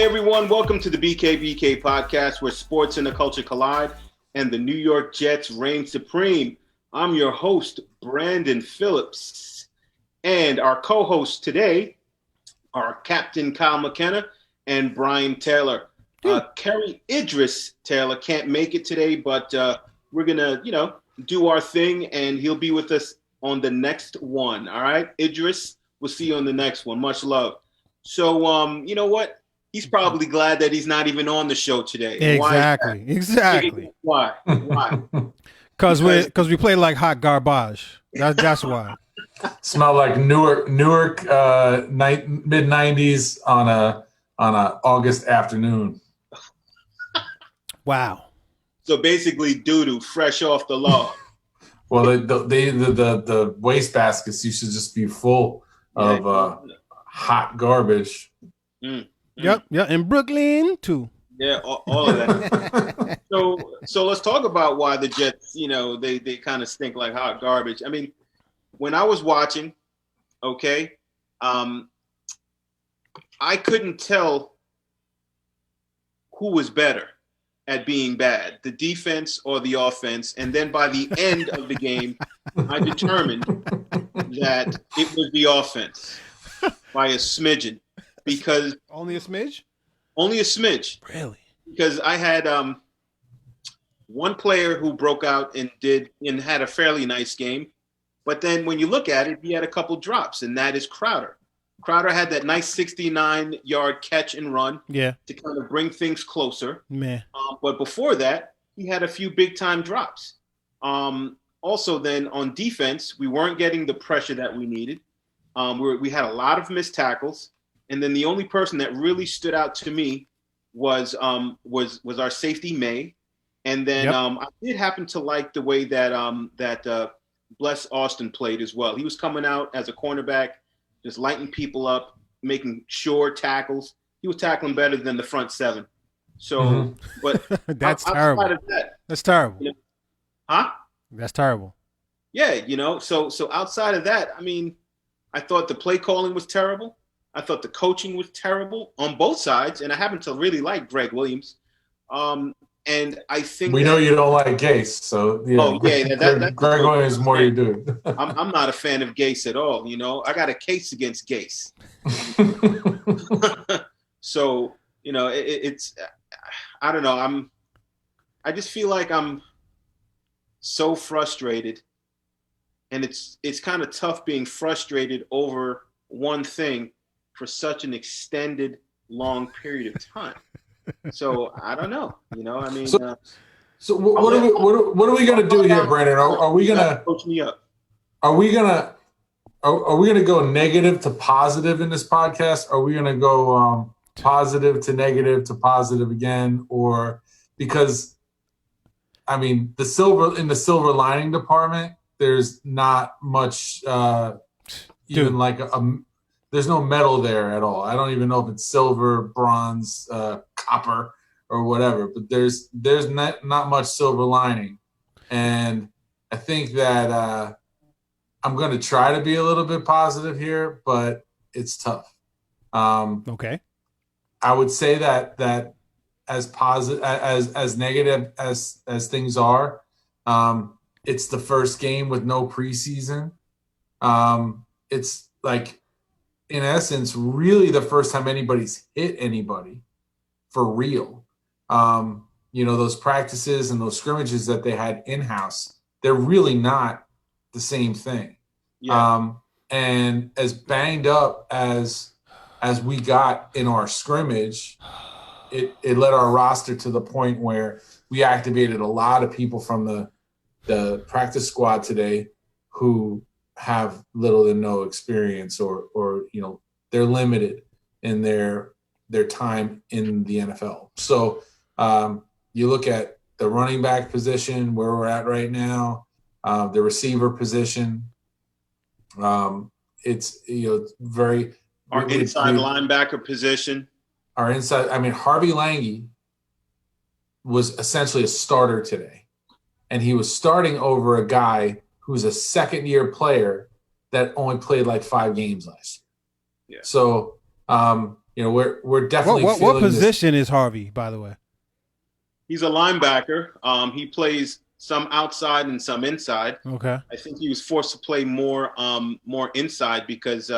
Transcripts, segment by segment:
everyone, welcome to the BKBK podcast where sports and the culture collide and the New York Jets reign supreme. I'm your host, Brandon Phillips, and our co-hosts today are Captain Kyle McKenna and Brian Taylor. Kerry Idris Taylor can't make it today, but we're going to, do our thing, and he'll be with us on the next one. All right, Idris, we'll see you on the next one. Much love. So, you know what? He's probably glad that he's not even on the show today. Exactly. Why? Because we play like hot garbage. That's why. Smell like Newark mid '90s on a August afternoon. Wow. So basically, doo-doo, fresh off the log. Well, the waste baskets used to just be full of hot garbage. Yep, in Brooklyn too. Yeah, all of that. So let's talk about why the Jets, they kind of stink like hot garbage. I mean, when I was watching, I couldn't tell who was better at being bad, the defense or the offense. And then by the end of the game, I determined that it was the offense by a smidgen. Because only a smidge? Only a smidge. Really? Because I had one player who broke out and had a fairly nice game. But then when you look at it, he had a couple drops, and that is Crowder. Crowder had that nice 69-yard catch and run to kind of bring things closer. But before that, he had a few big-time drops. Also then on defense, we weren't getting the pressure that we needed. We had a lot of missed tackles. And then the only person that really stood out to me was our safety May, and then I did happen to like the way that Bless Austin played as well. He was coming out as a cornerback, just lighting people up, making sure tackles. He was tackling better than the front seven. So, but that's terrible. That's terrible. Huh? That's terrible. Yeah, So outside of that, I mean, I thought the play calling was terrible. I thought the coaching was terrible on both sides, and I happen to really like Greg Williams. And I think we know you don't like Gase, so Greg Williams is more you do. I'm not a fan of Gase at all. I got a case against Gase. So it's I don't know. I just feel like I'm so frustrated, and it's kind of tough being frustrated over one thing for such an extended, long period of time. So I don't know. I mean. So what are we gonna do here, Brandon? Are we gonna coach me up? Are we gonna go negative to positive in this podcast? Are we gonna go positive to negative to positive again? Or because I mean the silver lining department, there's not much even like there's no metal there at all. I don't even know if it's silver, bronze, copper, or whatever. But there's not much silver lining, and I think that I'm going to try to be a little bit positive here, but it's tough. Okay. I would say that as positive as negative as things are, it's the first game with no preseason. It's like, in essence, really the first time anybody's hit anybody for real. Those practices and those scrimmages that they had in-house, they're really not the same thing. Yeah. And as banged up as we got in our scrimmage, it led our roster to the point where we activated a lot of people from the practice squad today who have little to no experience or they're limited in their time in the NFL. So you look at the running back position where we're at right now, the receiver position. It's very our inside linebacker position. Our inside, Harvey Lange was essentially a starter today, and he was starting over a guy who's a second-year player that only played like 5 games last year. Yeah. So, we're definitely What feeling position is Harvey, by the way? He's a linebacker. He plays some outside and some inside. Okay. I think he was forced to play more inside because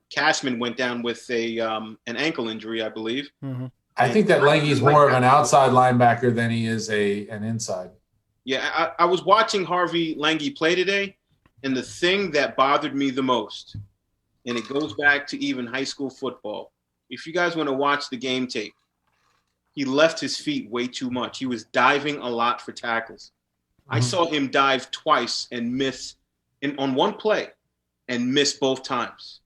Cashman went down with an ankle injury, I believe. Mm-hmm. I think that Lange's more of an outside linebacker than he is an inside. Yeah, I was watching Harvey Lange play today, and the thing that bothered me the most, and it goes back to even high school football. If you guys want to watch the game tape, he left his feet way too much. He was diving a lot for tackles. I saw him dive twice and miss on one play and miss both times.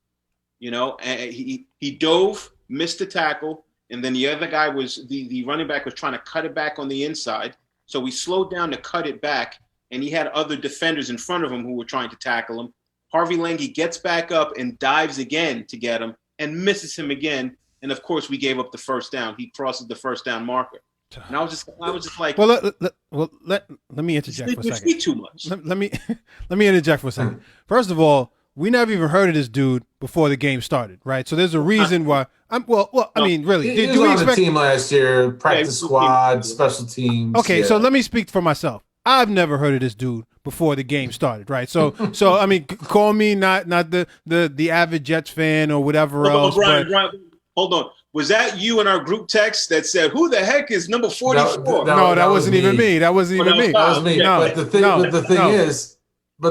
And he dove, missed the tackle, and then the other guy the running back was trying to cut it back on the inside. So we slowed down to cut it back, and he had other defenders in front of him who were trying to tackle him. Harvey Lange gets back up and dives again to get him and misses him again. And of course, we gave up the first down. He crosses the first down marker. And I was just like, well, let me interject for a second. Too much. Let me interject for a second. First of all, we never even heard of this dude before the game started, right? So there's a reason why. I mean, really, he was on the team last year, practice squad, special teams. Okay, so let me speak for myself. I've never heard of this dude before the game started, right? So I mean, call me not the avid Jets fan or whatever else. Brian, hold on. Was that you in our group text that said, "Who the heck is number 44"? No, that wasn't even me. That wasn't even me. That was me. No, but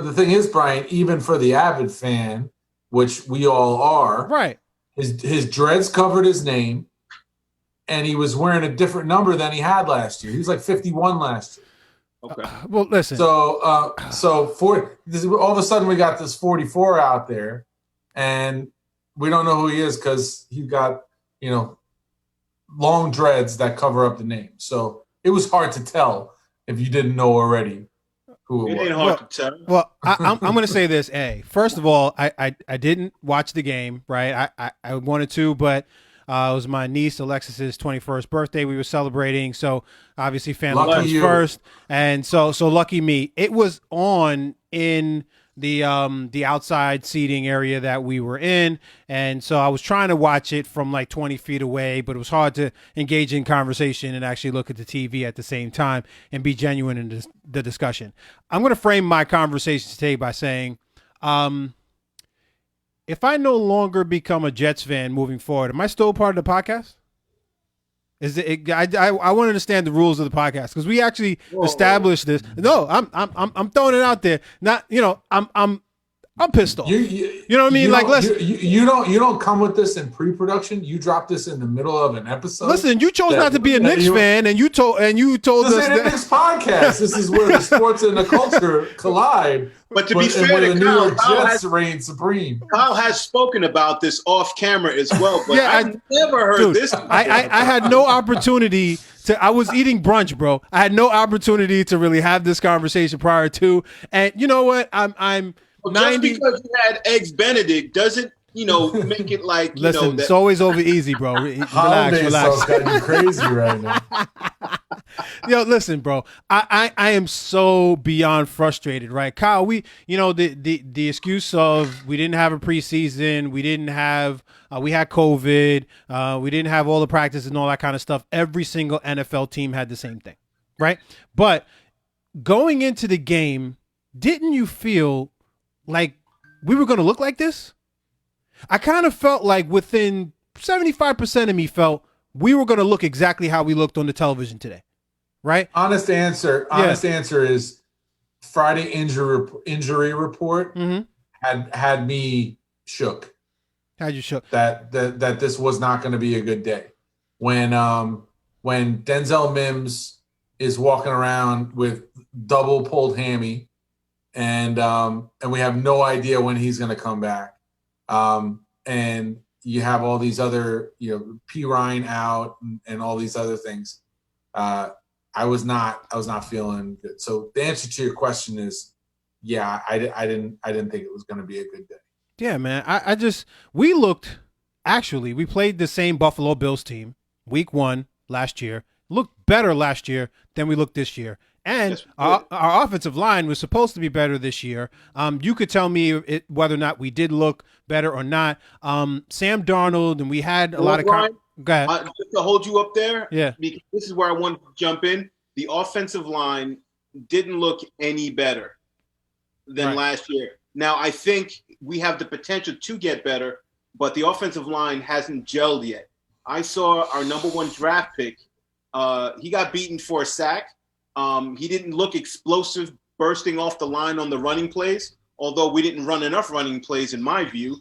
the thing is, Brian, even for the avid fan, which we all are, right? His dreads covered his name, and he was wearing a different number than he had last year. He was like 51 last year. Okay. Well, listen. So for this, all of a sudden we got this 44 out there, and we don't know who he is because he got long dreads that cover up the name. So it was hard to tell if you didn't know already who it was. Ain't hard to tell. Well, I'm going to say this. First of all, I didn't watch the game, right? I wanted to, but it was my niece Alexis's 21st birthday. We were celebrating, so obviously family comes first, and so lucky me. It was on in the outside seating area that we were in, and so I was trying to watch it from like 20 feet away, but it was hard to engage in conversation and actually look at the TV at the same time and be genuine in the discussion. I'm going to frame my conversation today by saying, if I no longer become a Jets fan moving forward, am I still part of the podcast? I want to understand the rules of the podcast because we actually established this. No, I'm throwing it out there. Not I'm pissed off. You know what I mean? Like, listen, you don't come with this in pre-production. You drop this in the middle of an episode. Listen, you chose not to be a Knicks fan, and you told us this ain't a Knicks podcast. This is where the sports and the culture collide. But to be fair, the New York Jets reign supreme. Kyle has spoken about this off camera as well, but yeah, I've never heard this. I had no opportunity to. I was eating brunch, bro. I had no opportunity to really have this conversation prior to. And you know what? I'm. Well, just because you had eggs Benedict doesn't, make it like listen. It's always over easy, bro. Relax. Got you crazy right now. Yo, listen, bro. I am so beyond frustrated, right, Kyle? We, the excuse of we didn't have a preseason, we didn't have, we had COVID, we didn't have all the practice and all that kind of stuff. Every single NFL team had the same thing, right? But going into the game, didn't you feel like we were going to look like this? I kind of felt like within 75% of me felt we were going to look exactly how we looked on the television today, right? Honest answer is Friday injury report had me shook. Had you shook? That this was not going to be a good day. When Denzel Mims is walking around with double pulled hammy, and we have no idea when he's going to come back. And you have all these other, P. Ryan out and all these other things. I was not feeling good. So the answer to your question is, yeah, I didn't think it was going to be a good day. Yeah, man. We played the same Buffalo Bills team week 1 last year, looked better last year than we looked this year. And Yes, we our offensive line was supposed to be better this year. You could tell me whether or not we did look better or not. Sam Darnold, and we had a lot of. Brian, Go ahead. just to hold you up there, Yeah. because this is where I want to jump in. The offensive line didn't look any better than last year. Now, I think we have the potential to get better, but the offensive line hasn't gelled yet. I saw our number 1 draft pick. He got beaten for a sack. He didn't look explosive, bursting off the line on the running plays, although we didn't run enough running plays, in my view,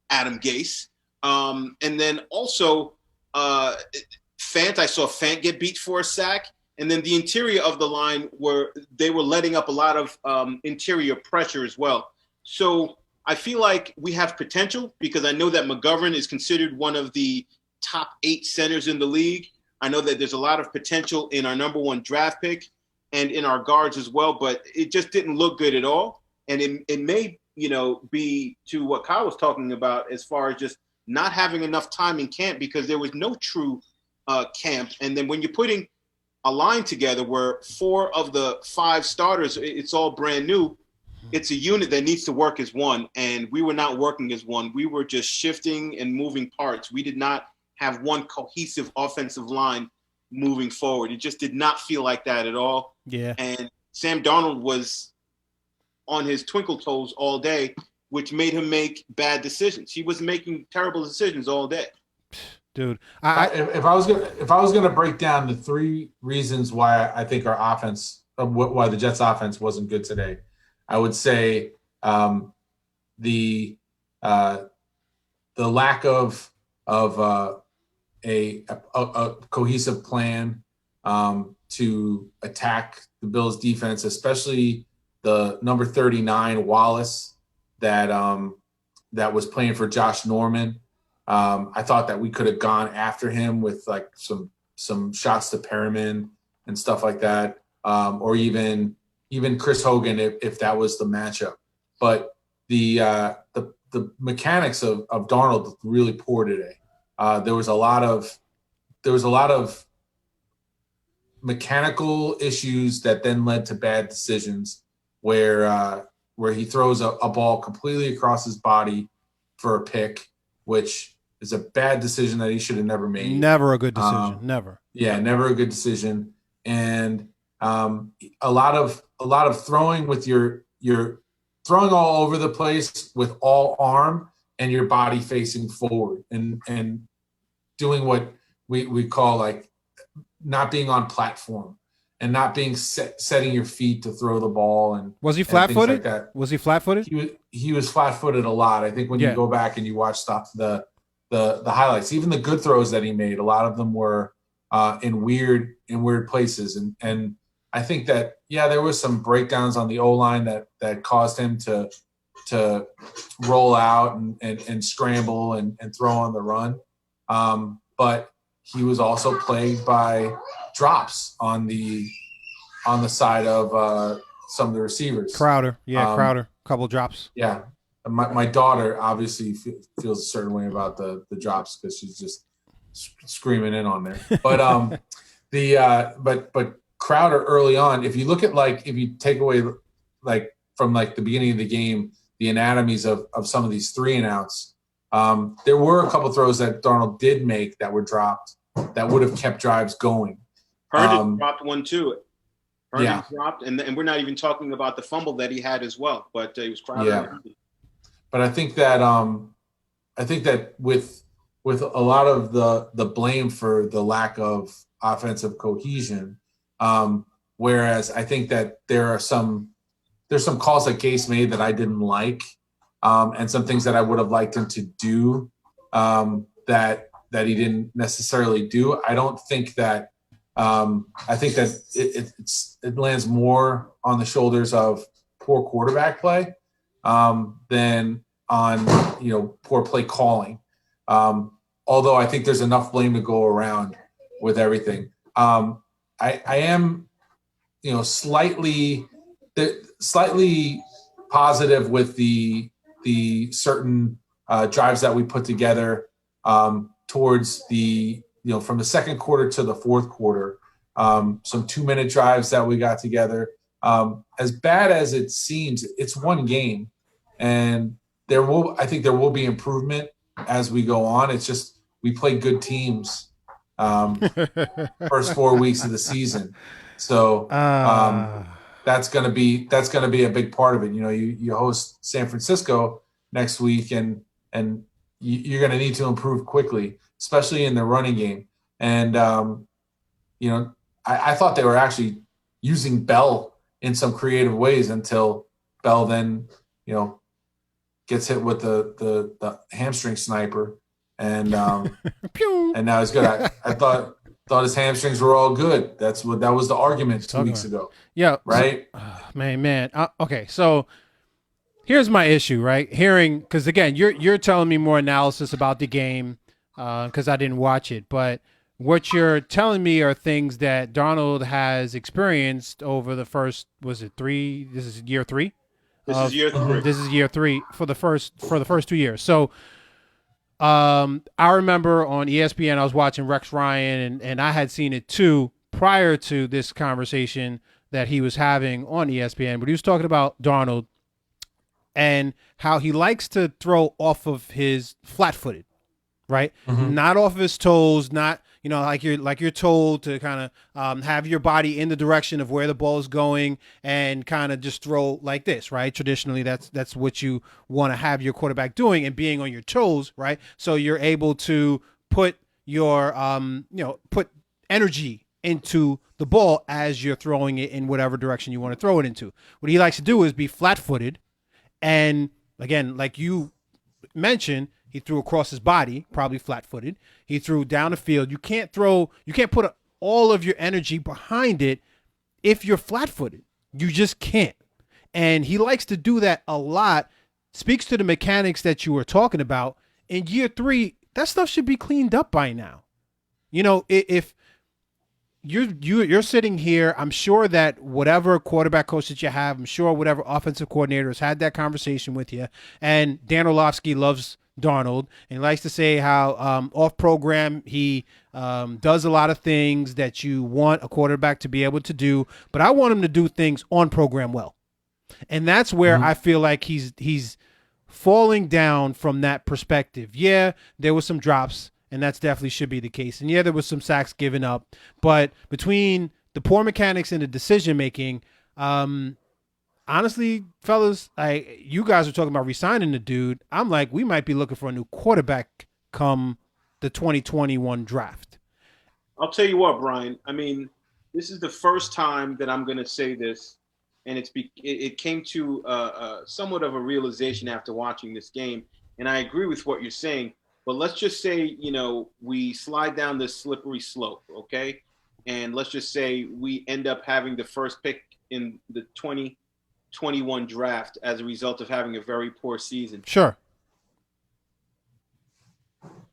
Adam Gase. And then also, Fant, I saw Fant get beat for a sack. And then the interior of the line they were letting up a lot of interior pressure as well. So I feel like we have potential because I know that McGovern is considered one of the top 8 centers in the league. I know that there's a lot of potential in our number 1 draft pick and in our guards as well, but it just didn't look good at all. And it may, be to what Kyle was talking about as far as just not having enough time in camp because there was no true camp. And then when you're putting a line together where 4 of the 5 starters, it's all brand new, it's a unit that needs to work as one. And we were not working as one. We were just shifting and moving parts. We did not have one cohesive offensive line moving forward. It just did not feel like that at all. Yeah. And Sam Darnold was on his twinkle toes all day, which made him make bad decisions. He was making terrible decisions all day. Dude, if I was gonna break down the 3 reasons why I think our offense, why the Jets' offense wasn't good today, I would say the lack of a cohesive plan to attack the Bills' defense, especially the number 39 Wallace that was playing for Josh Norman. I thought that we could have gone after him with like some shots to Perriman and stuff like that, or even Chris Hogan if that was the matchup. But the mechanics of Darnold looked really poor today. There was a lot of mechanical issues that then led to bad decisions where he throws a ball completely across his body for a pick, which is a bad decision that he should have never made. Never a good decision. Never. Yeah, never a good decision. And a lot of throwing with your throwing all over the place with all arm and your body facing forward and doing what we call like not being on platform and not being setting your feet to throw the ball. And was he flat-footed? Like that. Was he flat-footed? He was flat-footed a lot. I think when you go back and you watch the highlights, even the good throws that he made, a lot of them were in weird places. And I think that, there was some breakdowns on the O-line that caused him to roll out and scramble and throw on the run. But he was also plagued by drops on the side of some of the receivers. Crowder. Crowder. Couple drops. Yeah. My daughter obviously feels a certain way about the drops because she's just screaming in on there. But but Crowder early on, if you look at if you take away from the beginning of the game, the anatomies of some of these 3 and outs, there were a couple throws that Darnold did make that were dropped that would have kept drives going. Herndon dropped one too. Herndon dropped, and we're not even talking about the fumble that he had as well. But it was Crowder. Yeah. But I think that with a lot of the blame for the lack of offensive cohesion, whereas I think that there's some calls that Gase made that I didn't like, and some things that I would have liked him to do that he didn't necessarily do. I don't think that. I think that it lands more on the shoulders of poor quarterback play than on poor play calling. Although I think there's enough blame to go around with everything. I am slightly positive with the certain drives that we put together towards the from the second quarter to the fourth quarter. some 2-minute drives that we got together. As bad as it seems, it's one game, and I think there will be improvement as we go on. It's just we play good teams first 4 weeks of the season, so that's gonna be a big part of it. You host San Francisco next week, and you're gonna need to improve quickly, especially in the running game. And I thought they were actually using Bell in some creative ways until Bell then, gets hit with the hamstring sniper, and and now he's good. I thought his hamstrings were all good. That was the argument 2 weeks ago. Yeah, right. Man. Okay, so here's my issue, right? Because again, you're telling me more analysis about the game because I didn't watch it, but what you're telling me are things that Darnold has experienced over the first, was it 3? This is year 3. This is year 3. This is year 3 for the first 2 years. So, I remember on ESPN I was watching Rex Ryan, and I had seen it too prior to this conversation that he was having on ESPN. But he was talking about Darnold and how he likes to throw off of his flat-footed, right? Mm-hmm. Not off of his toes, not like you're told to kind of have your body in the direction of where the ball is going and kind of just throw like this, right? Traditionally, that's what you want to have your quarterback doing and being on your toes, right? So you're able to put your put energy into the ball as you're throwing it in whatever direction you want to throw it into. What he likes to do is be flat-footed, and again, like you mentioned, he threw across his body, probably flat-footed. He threw down the field. You can't put all of your energy behind it if you're flat-footed. You just can't. And he likes to do that a lot. Speaks to the mechanics that you were talking about. In year 3, that stuff should be cleaned up by now. If you're sitting here, I'm sure that whatever quarterback coach that you have, I'm sure whatever offensive coordinator has had that conversation with you. And Dan Orlovsky loves Darnold and likes to say how off program he does a lot of things that you want a quarterback to be able to do, but I want him to do things on program well. And that's where I feel like he's falling down from that perspective. Yeah, there was some drops, and that's definitely should be the case. And yeah, there was some sacks given up, but between the poor mechanics and the decision making, honestly, fellas, you guys are talking about re-signing the dude. I'm like, we might be looking for a new quarterback come the 2021 draft. I'll tell you what, Brian. I mean, this is the first time that I'm going to say this, and it came to somewhat of a realization after watching this game. And I agree with what you're saying. But let's just say, we slide down this slippery slope, okay? And let's just say we end up having the first pick in the 2021 draft as a result of having a very poor season. Sure.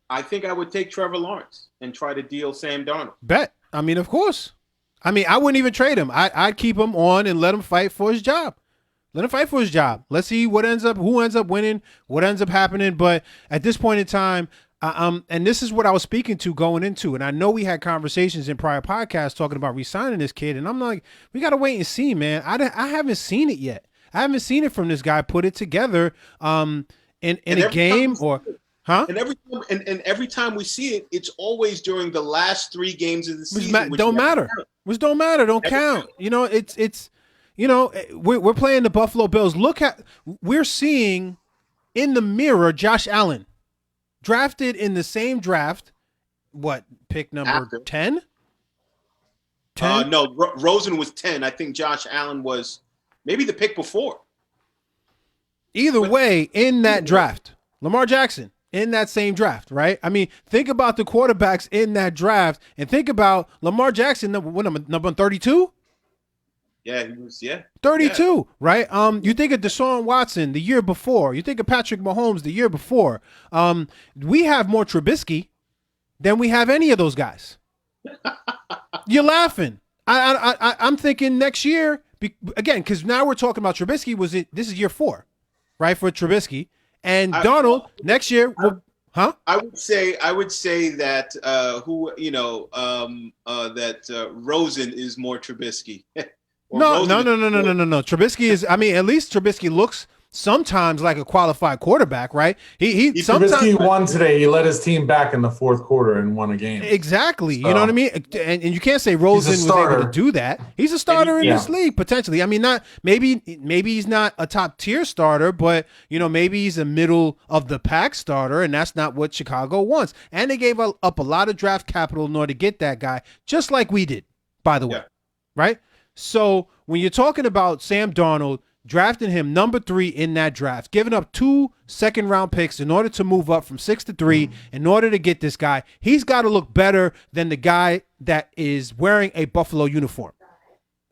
I think I would take Trevor Lawrence and try to deal Sam Darnold. Bet. I mean, of course. I mean, I wouldn't even trade him. I'd keep him on and let him fight for his job. Let him fight for his job. Let's see who ends up winning, what ends up happening. But at this point in time, and this is what I was speaking to going into, and I know we had conversations in prior podcasts talking about re-signing this kid, and I'm like, we got to wait and see, man. I haven't seen it yet. I haven't seen it from this guy put it together in a game or – huh? And every time we see it, it's always during the last 3 games of the season. Which don't matter. Don't count. It's we're playing the Buffalo Bills. We're seeing in the mirror Josh Allen drafted in the same draft. What, pick number 10? 10? No, Rosen was 10. I think Josh Allen was maybe the pick before. Either way, in that draft, Lamar Jackson in that same draft, right? I mean, think about the quarterbacks in that draft and think about Lamar Jackson, number 32? Yeah, he was, 32, yeah. Right? You think of Deshaun Watson the year before. You think of Patrick Mahomes the year before. We have more Trubisky than we have any of those guys. You're laughing. I'm thinking next year, again, because now we're talking about Trubisky. This is year 4, right, for Trubisky. And Darnold next year Huh? I would say that Rosen is more Trubisky. Or No, Rosen no, is no, no, no, more, no, no, no. Trubisky is. I mean, at least Trubisky looks sometimes like a qualified quarterback, right? He sometimes Trubisky won today. He led his team back in the fourth quarter and won a game. exactly. You know what I So mean? And you can't say he's a Rosen was able to starter. do that. He's a and starter in Yeah. this league potentially. I mean, not maybe he's not a top tier starter, but maybe he's a middle of the pack starter, and that's not what Chicago wants. And they gave up a lot of draft capital in order to get that guy, just like we did, by the way. Yeah. Right? So when you're talking about Sam Darnold drafting him number 3 in that draft, giving up 2 second-round picks in order to move up from 6 to 3, in order to get this guy, he's got to look better than the guy that is wearing a Buffalo uniform.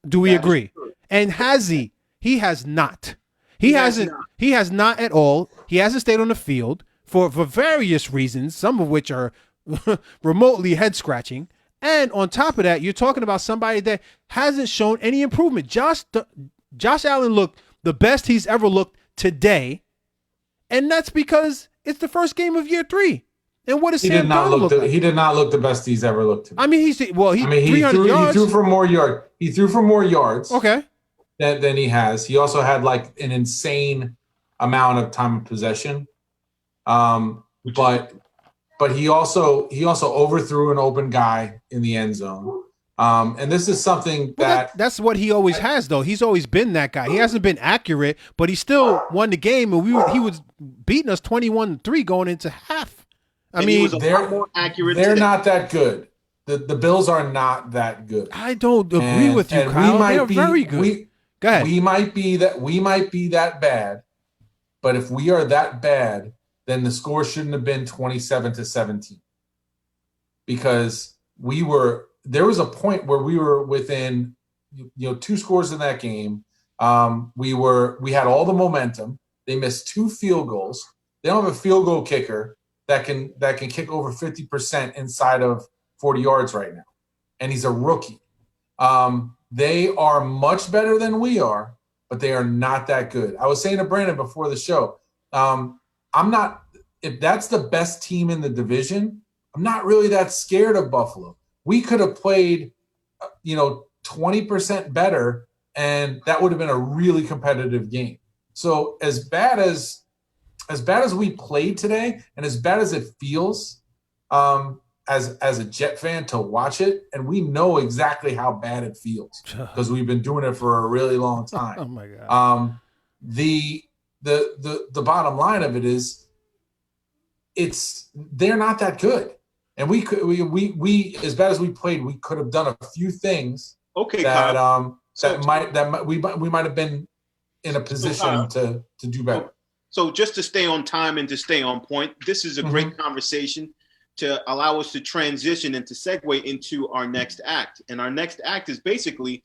Do we agree? And has he? He has not. He hasn't. He has not at all. He hasn't stayed on the field for various reasons, some of which are remotely head-scratching. And on top of that, you're talking about somebody that hasn't shown any improvement. Josh Allen looked the best he's ever looked today, and that's because it's the first game of year 3. And what does Sam Darnold look like? He did not look the best he's ever looked today. I mean, he 300 yards. He threw for more yards. He threw for more yards. Okay. Than he has. He also had like an insane amount of time of possession. But he also overthrew an open guy in the end zone. And this is something that's what he always has, though. He's always been that guy. He hasn't been accurate, but he still won the game, and he was beating us 21-3 going into half. I mean, they're more accurate. They're not that good. The Bills are not that good. I don't agree with you, Kyle. They're very good. Go ahead. We might be that bad, but if we are that bad, then the score shouldn't have been 27-17. Because there was a point where we were within 2 scores in that game. We had all the momentum. They missed 2 field goals. They don't have a field goal kicker that can kick over 50% inside of 40 yards right now. And he's a rookie. They are much better than we are, but they are not that good. I was saying to Brandon before the show, if that's the best team in the division, I'm not really that scared of Buffalo. We could have played, 20% better, and that would have been a really competitive game. So as bad as we played today, and as bad as it feels, as a Jet fan to watch it, and we know exactly how bad it feels because we've been doing it for a really long time. Oh my God. The bottom line of it is they're not that good. And we as bad as we played, we could have done a few things we might have been in a position to do better. So just to stay on time and to stay on point, this is a great conversation to allow us to transition and to segue into our next act. And our next act is basically,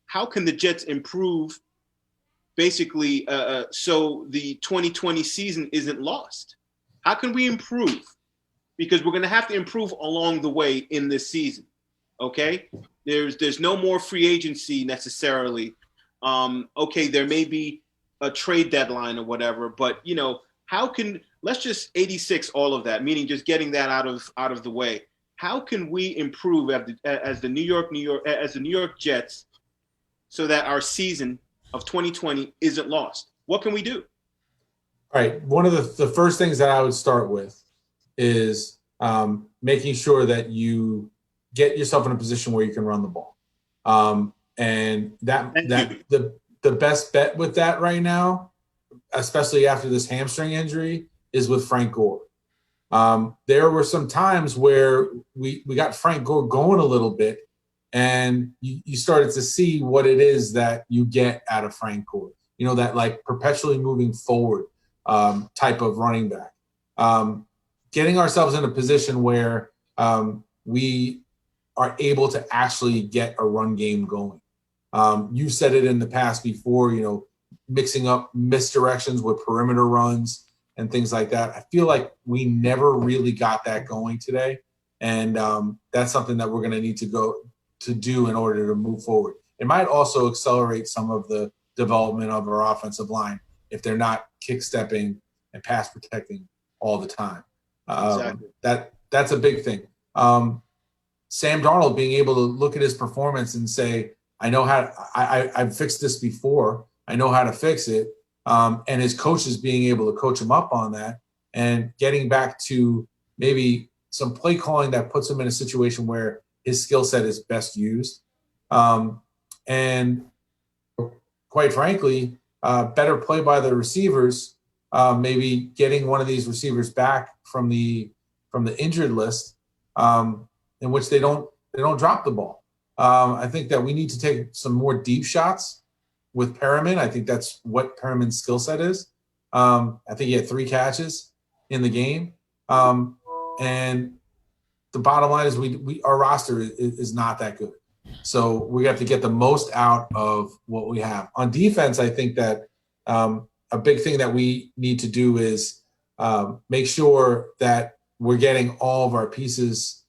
how can the Jets improve basically so the 2020 season isn't lost? How can we improve? Because we're going to have to improve along the way in this season, okay? There's no more free agency necessarily. Okay, there may be a trade deadline or whatever, but, let's just 86 all of that, meaning just getting that out of the way. How can we improve as the New York Jets so that our season of 2020 isn't lost? What can we do? All right. One of the first things that I would start with is making sure that you get yourself in a position where you can run the ball. And the best bet with that right now, especially after this hamstring injury, is with Frank Gore. There were some times where we got Frank Gore going a little bit, and you started to see what it is that you get out of Frank Gore. That like perpetually moving forward type of running back. Getting ourselves in a position where we are able to actually get a run game going. You've said it in the past before, mixing up misdirections with perimeter runs and things like that. I feel like we never really got that going today. And that's something that we're going to need to do in order to move forward. It might also accelerate some of the development of our offensive line if they're not kick stepping and pass protecting all the time. Exactly. That's a big thing. Sam Darnold being able to look at his performance and say, I know how I've fixed this before. I know how to fix it. And his coaches being able to coach him up on that and getting back to maybe some play calling that puts him in a situation where his skill set is best used. And quite frankly, better play by the receivers, maybe getting one of these receivers back from the injured list, in which they don't drop the ball. I think that we need to take some more deep shots with Perriman. I think that's what Perriman's skill set is. I think he had 3 catches in the game. And the bottom line is our roster is not that good. So we have to get the most out of what we have. On defense, I think that a big thing that we need to do is make sure that we're getting all of our pieces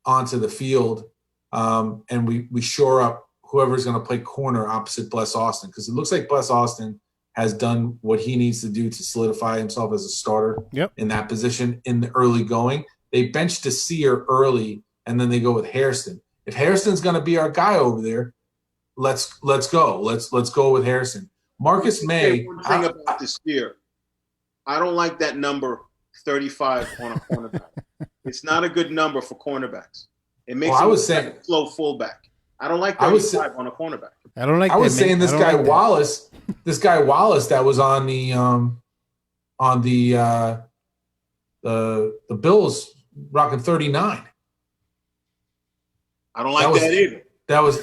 onto the field, and we shore up whoever's going to play corner opposite Bless Austin, because it looks like Bless Austin has done what he needs to do to solidify himself as a starter in that position in the early going. They benched Desir early, and then they go with Hairston. If Hairston's going to be our guy over there, let's go. Let's go with Hairston. Marcus May. One thing about Desir, I don't like that number 35 on a cornerback. It's not a good number for cornerbacks. It makes him like a slow fullback. I don't like 35 on a cornerback. I don't like. I was saying this guy Wallace, that was on the Bills rocking 39. I don't like that either. That was.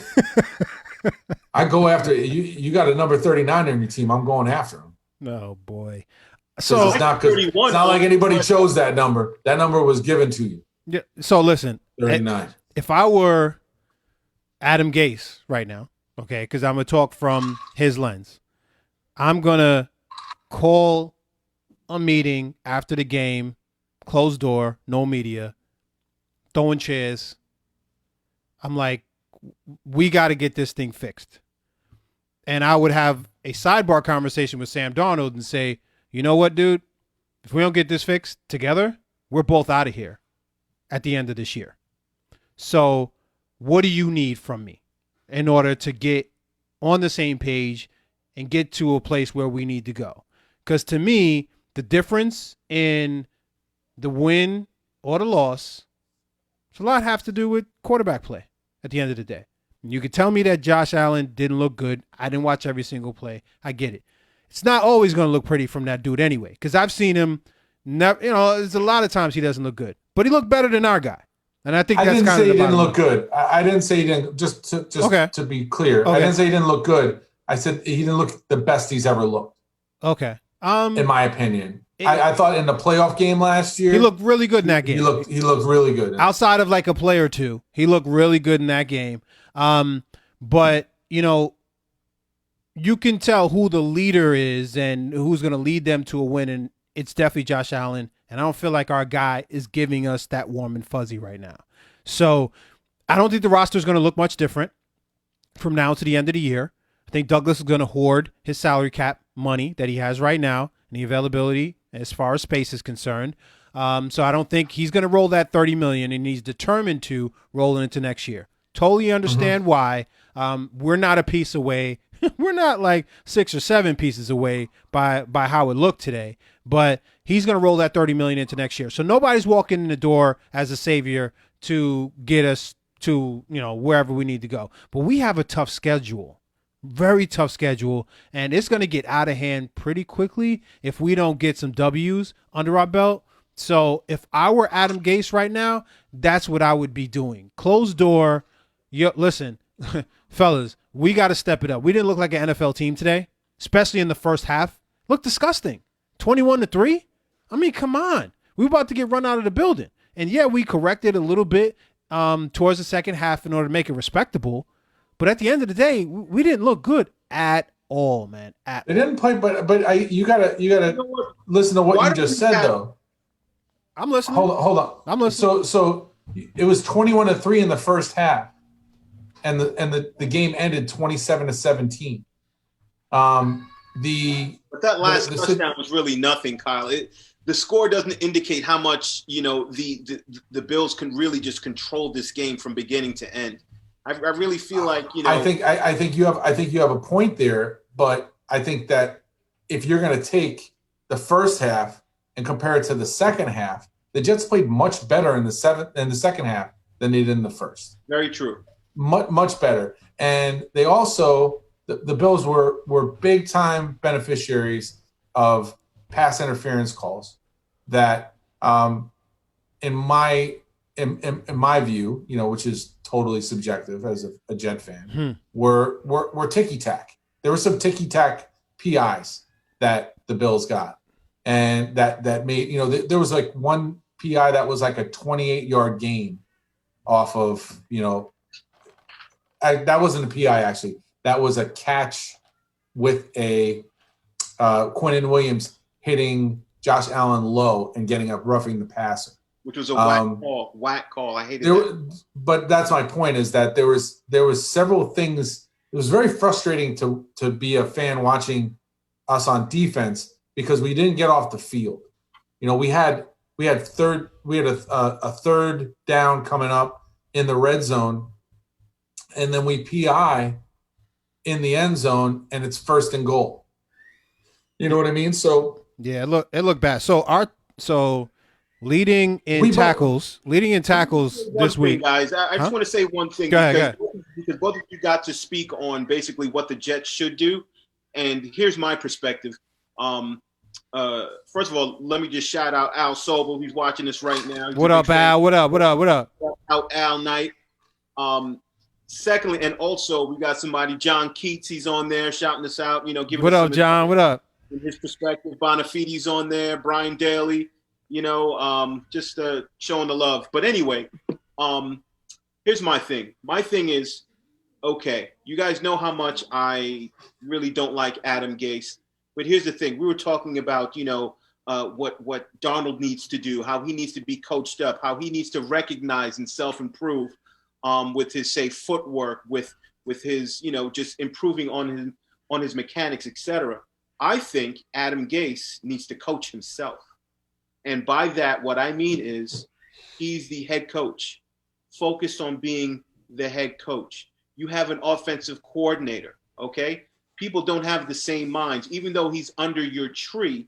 I go after you. You got a number 39 on your team. I'm going after him. Oh boy. So it's not good. It's not like anybody chose that number. That number was given to you. Yeah. So listen, 39. If I were Adam Gase right now, okay, because I'm gonna talk from his lens, I'm gonna call a meeting after the game, closed door, no media, throwing chairs. I'm like, we got to get this thing fixed. And I would have a sidebar conversation with Sam Darnold and say, you know what, dude? If we don't get this fixed together, we're both out of here at the end of this year. So what do you need from me in order to get on the same page and get to a place where we need to go? Because to me, the difference in the win or the loss, a lot have to do with quarterback play at the end of the day. You could tell me that Josh Allen didn't look good. I didn't watch every single play. I get it. It's not always going to look pretty from that dude anyway, because I've seen him. There's a lot of times he doesn't look good, but he looked better than our guy, and I think that's kind of. I didn't say he didn't look good. I didn't say he didn't. Just to be clear, I didn't say he didn't look good. I said he didn't look the best he's ever looked. Okay. In my opinion, I thought in the playoff game last year he looked really good in that game. He looked really good. Outside of like a play or two, he looked really good in that game. But you can tell who the leader is and who's going to lead them to a win, and it's definitely Josh Allen. And I don't feel like our guy is giving us that warm and fuzzy right now. So I don't think the roster is going to look much different from now to the end of the year. I think Douglas is going to hoard his salary cap money that he has right now and the availability as far as space is concerned. So I don't think he's going to roll that $30 million, and he's determined to roll it into next year. Totally understand why. We're not a piece away. We're not like 6 or 7 pieces away by how it looked today, but he's going to roll that $30 million into next year. So nobody's walking in the door as a savior to get us to, wherever we need to go. But we have a tough schedule, very tough schedule, and it's going to get out of hand pretty quickly if we don't get some W's under our belt. So if I were Adam Gase right now, that's what I would be doing. Closed door. Listen, fellas, we got to step it up. We didn't look like an NFL team today, especially in the first half. Looked disgusting. 21-3. I mean, come on. We were about to get run out of the building. And yeah, we corrected a little bit towards the second half in order to make it respectable. But at the end of the day, we didn't look good at all, man. They didn't play, but you gotta listen to what you just said though. I'm listening. Hold on. I'm listening. So it was 21-3 in the first half, and the game ended 27-17. But that last touchdown was really nothing, Kyle. The the score doesn't indicate how much the Bills can really just control this game from beginning to end. I really feel like I think you have a point there, but I think that if you're going to take the first half and compare it to the second half, the Jets played much better in the second half than they did in the first. Very true. Much better, and they also the Bills were big time beneficiaries of pass interference calls that, in my view, which is totally subjective as a Jet fan, were ticky tack. There were some ticky tack PIs that the Bills got, and that made there was like one PI that was like a 28-yard gain off of that wasn't a PI actually. That was a catch with a Quinnen Williams hitting Josh Allen low and getting up, roughing the passer, which was a whack call. I hated that. But that's my point, is that there was several things. It was very frustrating to be a fan watching us on defense because we didn't get off the field. We had a third down coming up in the red zone, and then we PI in the end zone, and it's 1st and goal. You know what I mean? So yeah, it looked bad. So leading in tackles this week, guys. I just want to say one thing because both of you got to speak on basically what the Jets should do, and here's my perspective. First of all, let me just shout out Al Sobel. He's watching this right now. What up, Al? What up? Out Al Knight. Secondly, and also we got somebody, John Keats. He's on there shouting us out. Giving what up, John? What up? In his perspective, Bonafiti's on there. Brian Daly. Just showing the love. But anyway, here's my thing. My thing is, okay, you guys know how much I really don't like Adam Gase. But here's the thing. We were talking about, what Darnold needs to do, how he needs to be coached up, how he needs to recognize and self-improve with his, say, footwork, with his, just improving on his mechanics, etc. I think Adam Gase needs to coach himself. And by that, what I mean is he's the head coach, focused on being the head coach. You have an offensive coordinator, okay? People don't have the same minds. Even though he's under your tree,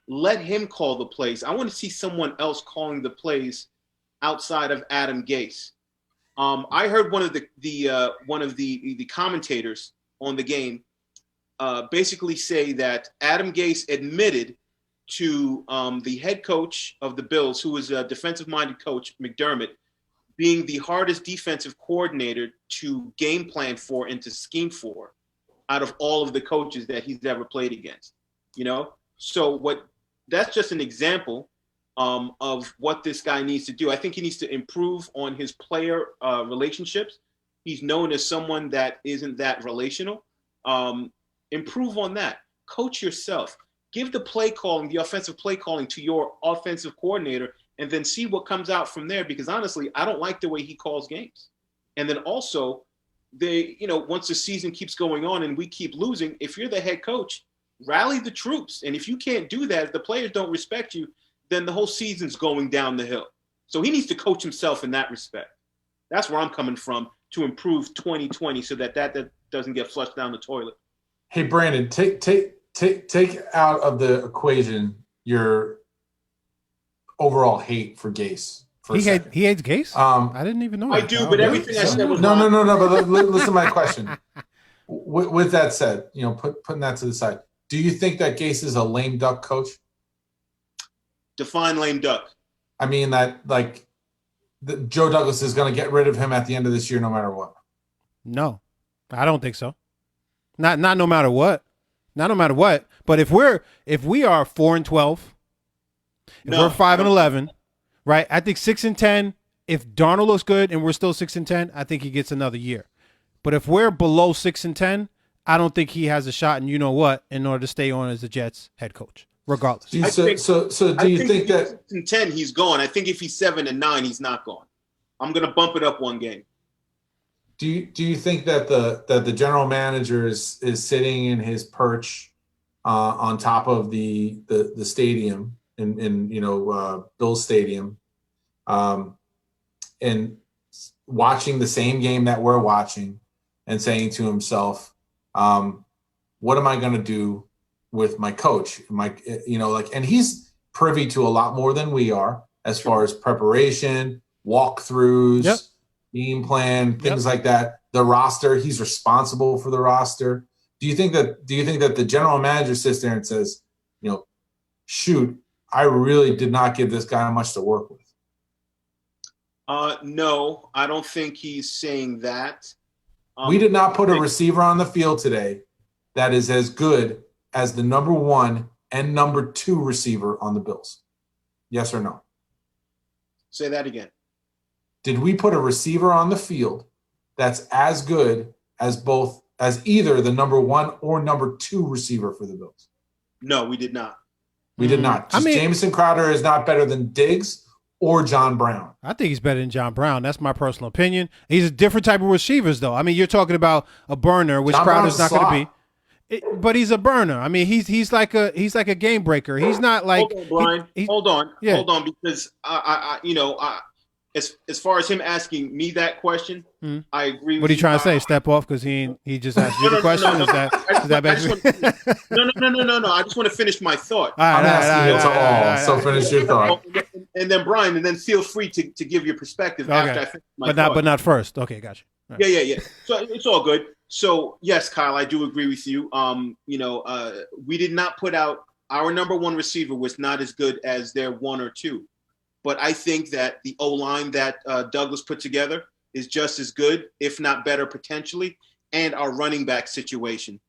let him call the plays. I want to see someone else calling the plays outside of Adam Gase. I heard one of the commentators on the game basically say that Adam Gase admitted to the head coach of the Bills, who was a defensive-minded coach, McDermott, being the hardest defensive coordinator to game plan for and to scheme for out of all of the coaches that he's ever played against. So that's just an example of what this guy needs to do. I think he needs to improve on his player relationships. He's known as someone that isn't that relational. Improve on that. Coach yourself. Give the play calling, the offensive play calling to your offensive coordinator, and then see what comes out from there. Because honestly, I don't like the way he calls games. And then also, once the season keeps going on and we keep losing, if you're the head coach, rally the troops. And if you can't do that, if the players don't respect you, then the whole season's going down the hill. So he needs to coach himself in that respect. That's where I'm coming from, to improve 2020 so that doesn't get flushed down the toilet. Hey, Brandon, take out of the equation your overall hate for Gase. He hates Gase? I didn't even know. I do, but everything I said was no. But listen to my question. With that said, putting that to the side, do you think that Gase is a lame duck coach? Define lame duck. I mean that Joe Douglas is going to get rid of him at the end of this year, no matter what. No, I don't think so. Not no matter what. Not no matter what. But if we are 4-12, we're 5-11, right? I think 6-10. If Darnold looks good and we're still 6-10, I think he gets another year. But if we're below 6-10, I don't think he has a shot. And you know what? In order to stay on as the Jets head coach, regardless. Do you think that 6-10 he's gone? I think if he's 7-9, he's not gone. I'm going to bump it up one game. Do you think that the general manager is sitting in his perch on top of the stadium in Bills Stadium, and watching the same game that we're watching, and saying to himself, "What am I going to do with my coach?" And he's privy to a lot more than we are as far as preparation, walkthroughs, Yep. game plan, things like that. The roster, he's responsible for the roster. Do you think that the general manager sits there and says, shoot, I really did not give this guy much to work with? No, I don't think he's saying that. We did not put a receiver on the field today that is as good as the number 1 and number 2 receiver on the Bills. Yes or no? Say that again. Did we put a receiver on the field that's as good as either the number 1 or number 2 receiver for the Bills? No, we did not. We did not. Jamison Crowder is not better than Diggs or John Brown. I think he's better than John Brown. That's my personal opinion. He's a different type of receivers, though. I mean, you're talking about a burner, which Crowder's not going to be. But he's a burner. I mean, he's like a game breaker. He's not like. Hold on, Brian. Hold on, because as far as him asking me that question, I agree. What are you trying to say? Step off because he just asked you the question. Is that basically? No. I just want to finish my thought. I'm asking it to all. So finish your thought. And then Brian, and then feel free to give your perspective after I finish my thought. But not first. Okay, gotcha. Right. Yeah. So it's all good. So yes, Kyle, I do agree with you. We did not put out our number 1 receiver was not as good as their 1 or 2. But I think that the O-line that Douglas put together is just as good, if not better, potentially. And our running back situation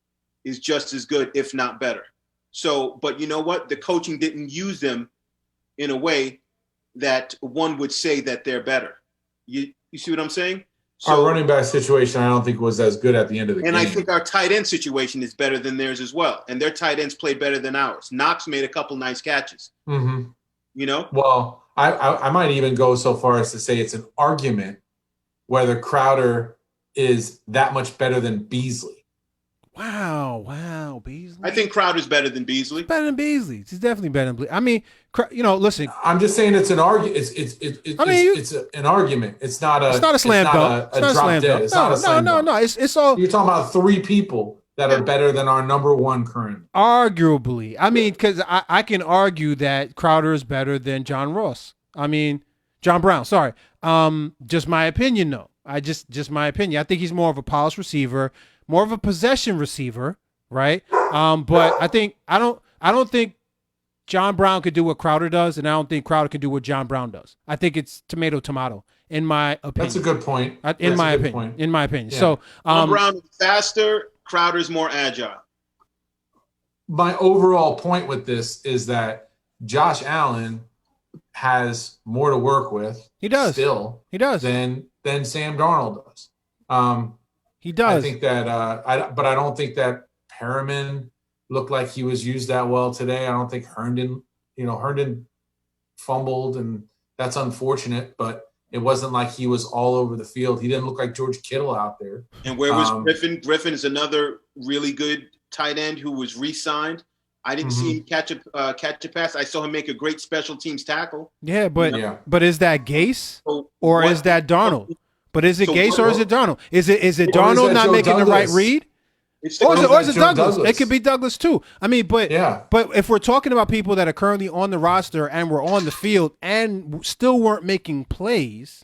is just as good, if not better. So, but you know what? The coaching didn't use them in a way that one would say that they're better. You see what I'm saying? So, our running back situation, I don't think was as good at the end of the game. And I think our tight end situation is better than theirs as well. And their tight ends played better than ours. Knox made a couple nice catches. Mm-hmm. Well, I might even go so far as to say it's an argument whether Crowder is that much better than Beasley. Wow, Beasley. I think Crowder's better than Beasley. Better than Beasley. He's definitely better than Beasley. I mean, listen. I'm just saying it's an argument. It's an argument. It's not a slam dunk. It's not a slam dunk. It's not a slam dunk. No. It's all. You're talking about 3 people that are better than our number 1 current. Arguably. I mean, because I can argue that Crowder is better than John Brown. Sorry. Just my opinion, though. Just my opinion. I think he's more of a polished receiver, more of a possession receiver, right? But I don't think John Brown could do what Crowder does, and I don't think Crowder could do what John Brown does. I think it's tomato, in my opinion. That's a good point. In my opinion. Yeah. So Brown is faster. Crowder's more agile. My overall point with this is that Josh Allen has more to work with. He does. He does. Than Sam Darnold does. He does. I think that but I don't think that Perriman looked like he was used that well today. I don't think Herndon fumbled, and that's unfortunate, but it wasn't like he was all over the field. He didn't look like George Kittle out there. And where was Griffin? Griffin is another really good tight end who was re-signed. I didn't see him catch a pass. I saw him make a great special teams tackle. Yeah, but is that Gase or is that Darnold? But is it Gase or is it Darnold? Is it Darnold not making the right read? Or is it Douglas? It could be Douglas too. I mean, but if we're talking about people that are currently on the roster and were on the field and still weren't making plays,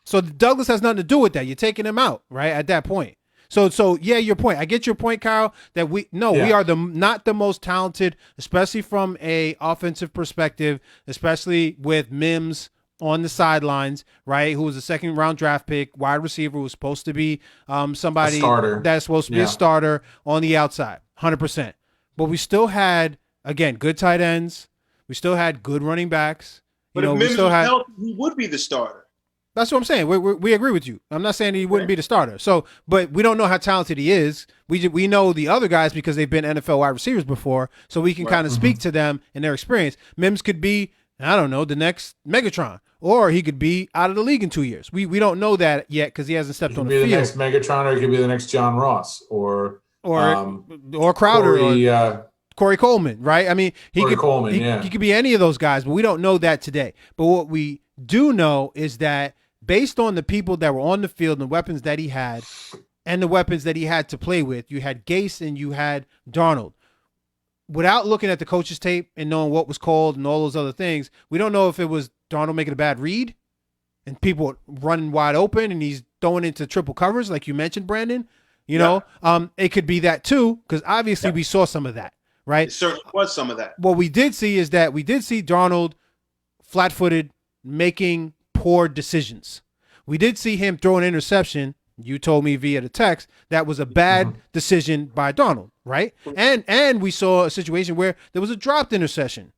so Douglas has nothing to do with that. You're taking him out, right, at that point. So yeah, your point. I get your point, Kyle, that we are not the most talented, especially from a offensive perspective, especially with Mims on the sidelines, right? Who was a 2nd-round draft pick, wide receiver, who was supposed to be somebody that's supposed to be a starter on the outside, 100%. But we still had, again, good tight ends. We still had good running backs. But if Mims was healthy, he would be the starter. That's what I'm saying. We agree with you. I'm not saying he wouldn't be the starter. So, but we don't know how talented he is. We know the other guys because they've been NFL wide receivers before, so we can kind of speak to them and their experience. Mims could be, I don't know, the next Megatron, or he could be out of the league in 2 years. We don't know that yet because he hasn't stepped on the field. He could be the next Megatron, or he could be the next John Ross, or Crowder, Corey Coleman, right? I mean, he could be any of those guys, but we don't know that today. But what we do know is that based on the people that were on the field and the weapons that he had and the weapons that he had to play with, you had Gase and you had Darnold. Without looking at the coach's tape and knowing what was called and all those other things, we don't know if it was Darnold making a bad read and people running wide open and he's throwing into triple covers like you mentioned, Brandon. You know, it could be that too, because obviously we saw some of that, right? It certainly was some of that. What we did see is that we did see Darnold flat-footed making poor decisions. We did see him throw an interception. You told me via the text that was a bad decision by Darnold, right? And we saw a situation where there was a dropped interception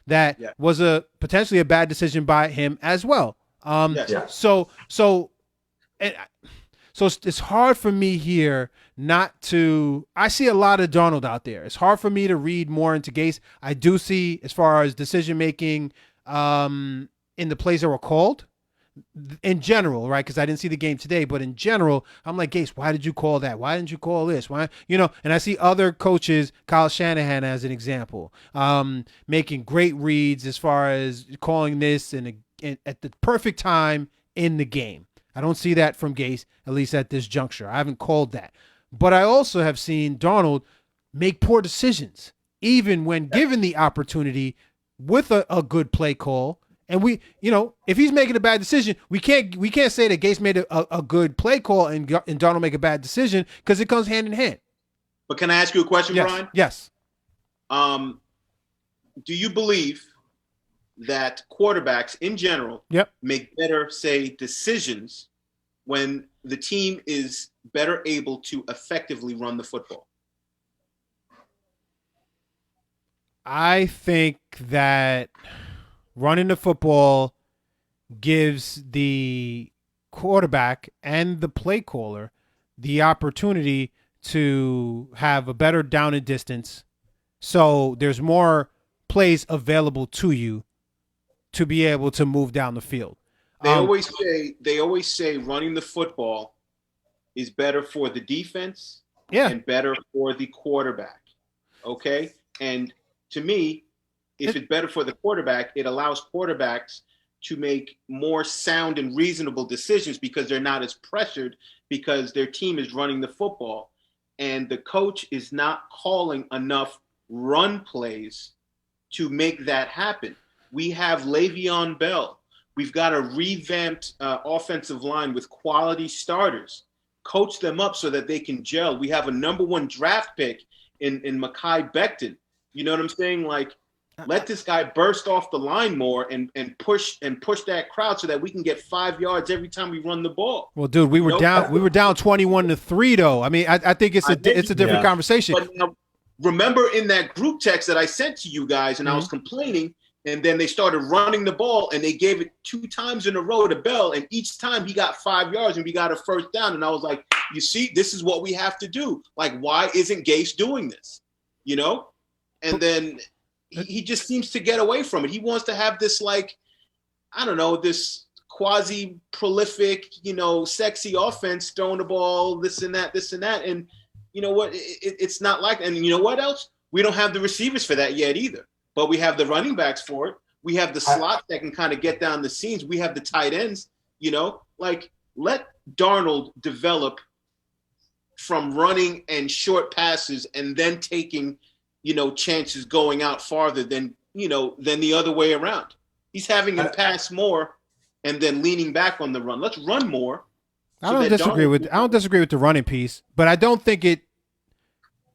that was a potentially a bad decision by him as well. So it's hard for me here not to. I see a lot of Darnold out there. It's hard for me to read more into Gase. I do see as far as decision making in the plays that were called. In general, right? Because I didn't see the game today, but in general, I'm like, Gase, why did you call that? Why didn't you call this? Why, and I see other coaches, Kyle Shanahan as an example, making great reads as far as calling this and at the perfect time in the game. I don't see that from Gase, at least at this juncture. I haven't called that. But I also have seen Darnold make poor decisions, even when given the opportunity with a good play call. And if he's making a bad decision, we can't say that Gase made a good play call and Darnold make a bad decision because it comes hand in hand. But can I ask you a question, Brian? Yes. Do you believe that quarterbacks in general make better, say, decisions when the team is better able to effectively run the football? I think that running the football gives the quarterback and the play caller the opportunity to have a better down and distance. So there's more plays available to you to be able to move down the field. They always say running the football is better for the defense and better for the quarterback. Okay? And to me, if it's better for the quarterback, it allows quarterbacks to make more sound and reasonable decisions because they're not as pressured because their team is running the football. And the coach is not calling enough run plays to make that happen. We have Le'Veon Bell. We've got a revamped offensive line with quality starters. Coach them up so that they can gel. We have a number 1 draft pick in Mekhi Becton. You know what I'm saying? Like, let this guy burst off the line more and push that crowd so that we can get 5 yards every time we run the ball. Well, dude, we were down 21-3 though. I mean, I think it's a different conversation. But now, remember in that group text that I sent to you guys and I was complaining, and then they started running the ball and they gave it 2 times in a row to Bell, and each time he got 5 yards and we got a first down. And I was like, you see, this is what we have to do. Like, why isn't Gase doing this? And then he just seems to get away from it. He wants to have this, like, I don't know, this quasi-prolific, sexy offense, throwing the ball, this and that. And you know what? It's not like that. And you know what else? We don't have the receivers for that yet either. But we have the running backs for it. We have the slots that can kind of get down the seams. We have the tight ends, Like, let Darnold develop from running and short passes and then taking – chances going out farther than the other way around. He's having him pass more and then leaning back on the run. Let's run more. I don't disagree with the running piece, but I don't think it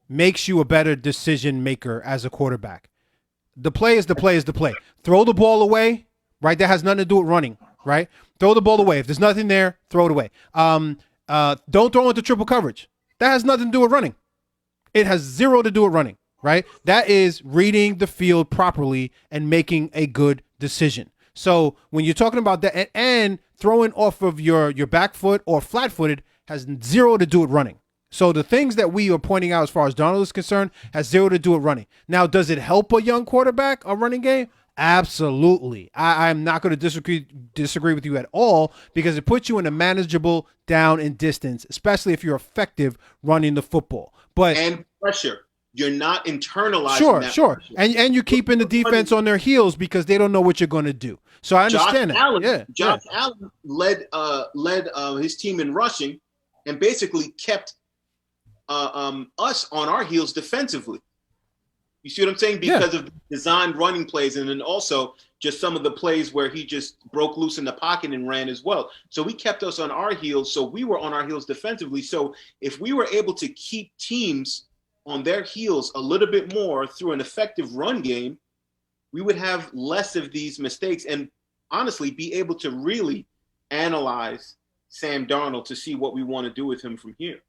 makes you a better decision maker as a quarterback. The play is the play is the play. Throw the ball away, right? That has nothing to do with running, right? Throw the ball away. If there's nothing there, throw it away. Don't throw into triple coverage. That has nothing to do with running. It has zero to do with running. Right? That is reading the field properly and making a good decision. So when you're talking about that and throwing off of your back foot or flat footed has zero to do with running. So the things that we are pointing out as far as Darnold is concerned has zero to do with running. Now, does it help a young quarterback, a running game? Absolutely. I'm not going to disagree with you at all because it puts you in a manageable down and distance, especially if you're effective running the football. And pressure. you're not internalizing that Sure. pressure. And you're keeping the defense on their heels because they don't know what you're going to do. So I understand that. Josh Allen led his team in rushing, and basically kept us on our heels defensively. You see what I'm saying? Because of designed running plays, and then also just some of the plays where he just broke loose in the pocket and ran as well. So he kept us on our heels, so we were on our heels defensively. So if we were able to keep teams on their heels a little bit more through an effective run game, we would have less of these mistakes and honestly be able to really analyze Sam Darnold to see what we want to do with him from here.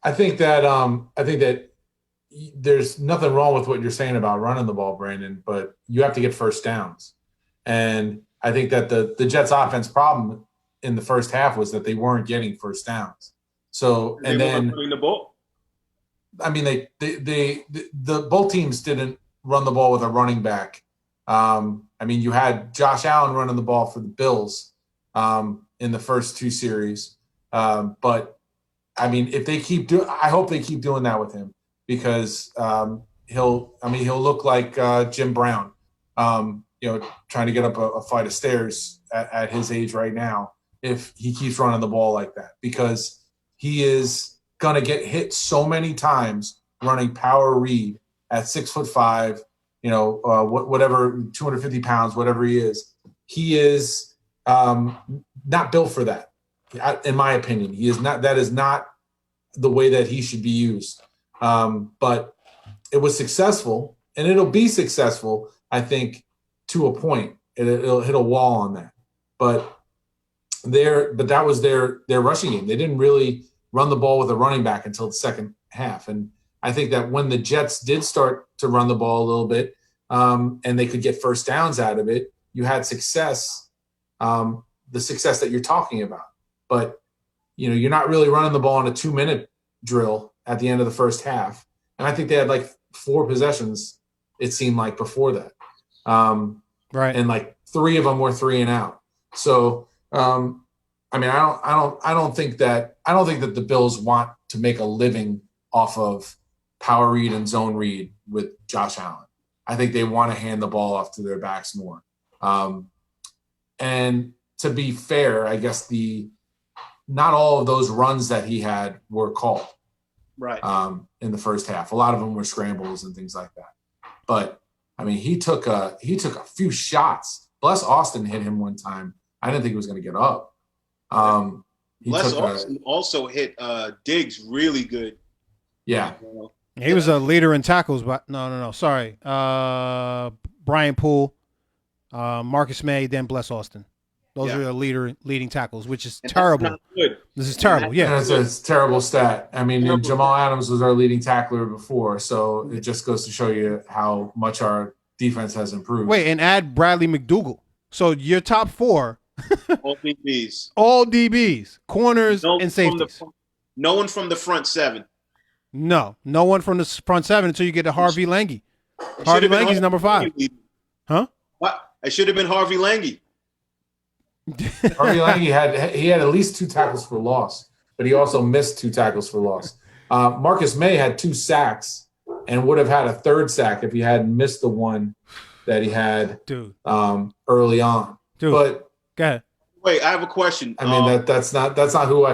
I think that there's nothing wrong with what you're saying about running the ball, Brandon, but you have to get first downs. And I think that the Jets offense problem in the first half was that they weren't getting first downs. So, and then running the ball. I mean, the both teams didn't run the ball with a running back. I mean, you had Josh Allen running the ball for the Bills in the first two series. But I mean, if they keep doing, I hope they keep doing that with him, because he'll look like Jim Brown, trying to get up a flight of stairs at his age right now, if he keeps running the ball like that, because he is going to get hit so many times running power read at 6'5", whatever, 250 pounds, whatever he is. He is not built for that. In my opinion, he is not. That is not the way that he should be used. But it was successful, and it'll be successful, I think, to a point. It'll hit a wall on that. But that was their rushing game. They didn't really run the ball with a running back until the second half. And I think that when the Jets did start to run the ball a little bit, and they could get first downs out of it, you had success, the success that you're talking about. But, you're not really running the ball in a 2-minute drill at the end of the first half. And I think they had like 4 possessions, it seemed like, before that. Right. And like 3 of them were 3 and out. So, I don't think that the Bills want to make a living off of power read and zone read with Josh Allen. I think they want to hand the ball off to their backs more. And to be fair, I guess not all of those runs that he had were called. Right. In the first half. A lot of them were scrambles and things like that. But I mean, he took a few shots. Bless Austin hit him one time. I didn't think he was going to get up. Bless Austin also hit Diggs really good. Yeah. He was a leader in tackles, but no. Sorry. Brian Poole, Marcus May, then Bless Austin. Those are the leading tackles, which is terrible. This is terrible. Yeah. It's a terrible stat. I mean, Jamal Adams was our leading tackler before, so it just goes to show you how much our defense has improved. Wait, and add Bradley McDougall. So your top 4. All DBs. All DBs, corners, and safeties. No one from the front 7. No one from the front 7 until you get to Harvey Lange. Harvey Lange's number 5. Huh? What? I should have been Harvey Lange. Harvey Lange had at least 2 tackles for loss, but he also missed 2 tackles for loss. Marcus May had 2 sacks and would have had a 3rd sack if he hadn't missed the one that he had early on. Dude, but go ahead. Wait, I have a question. I mean, that's not who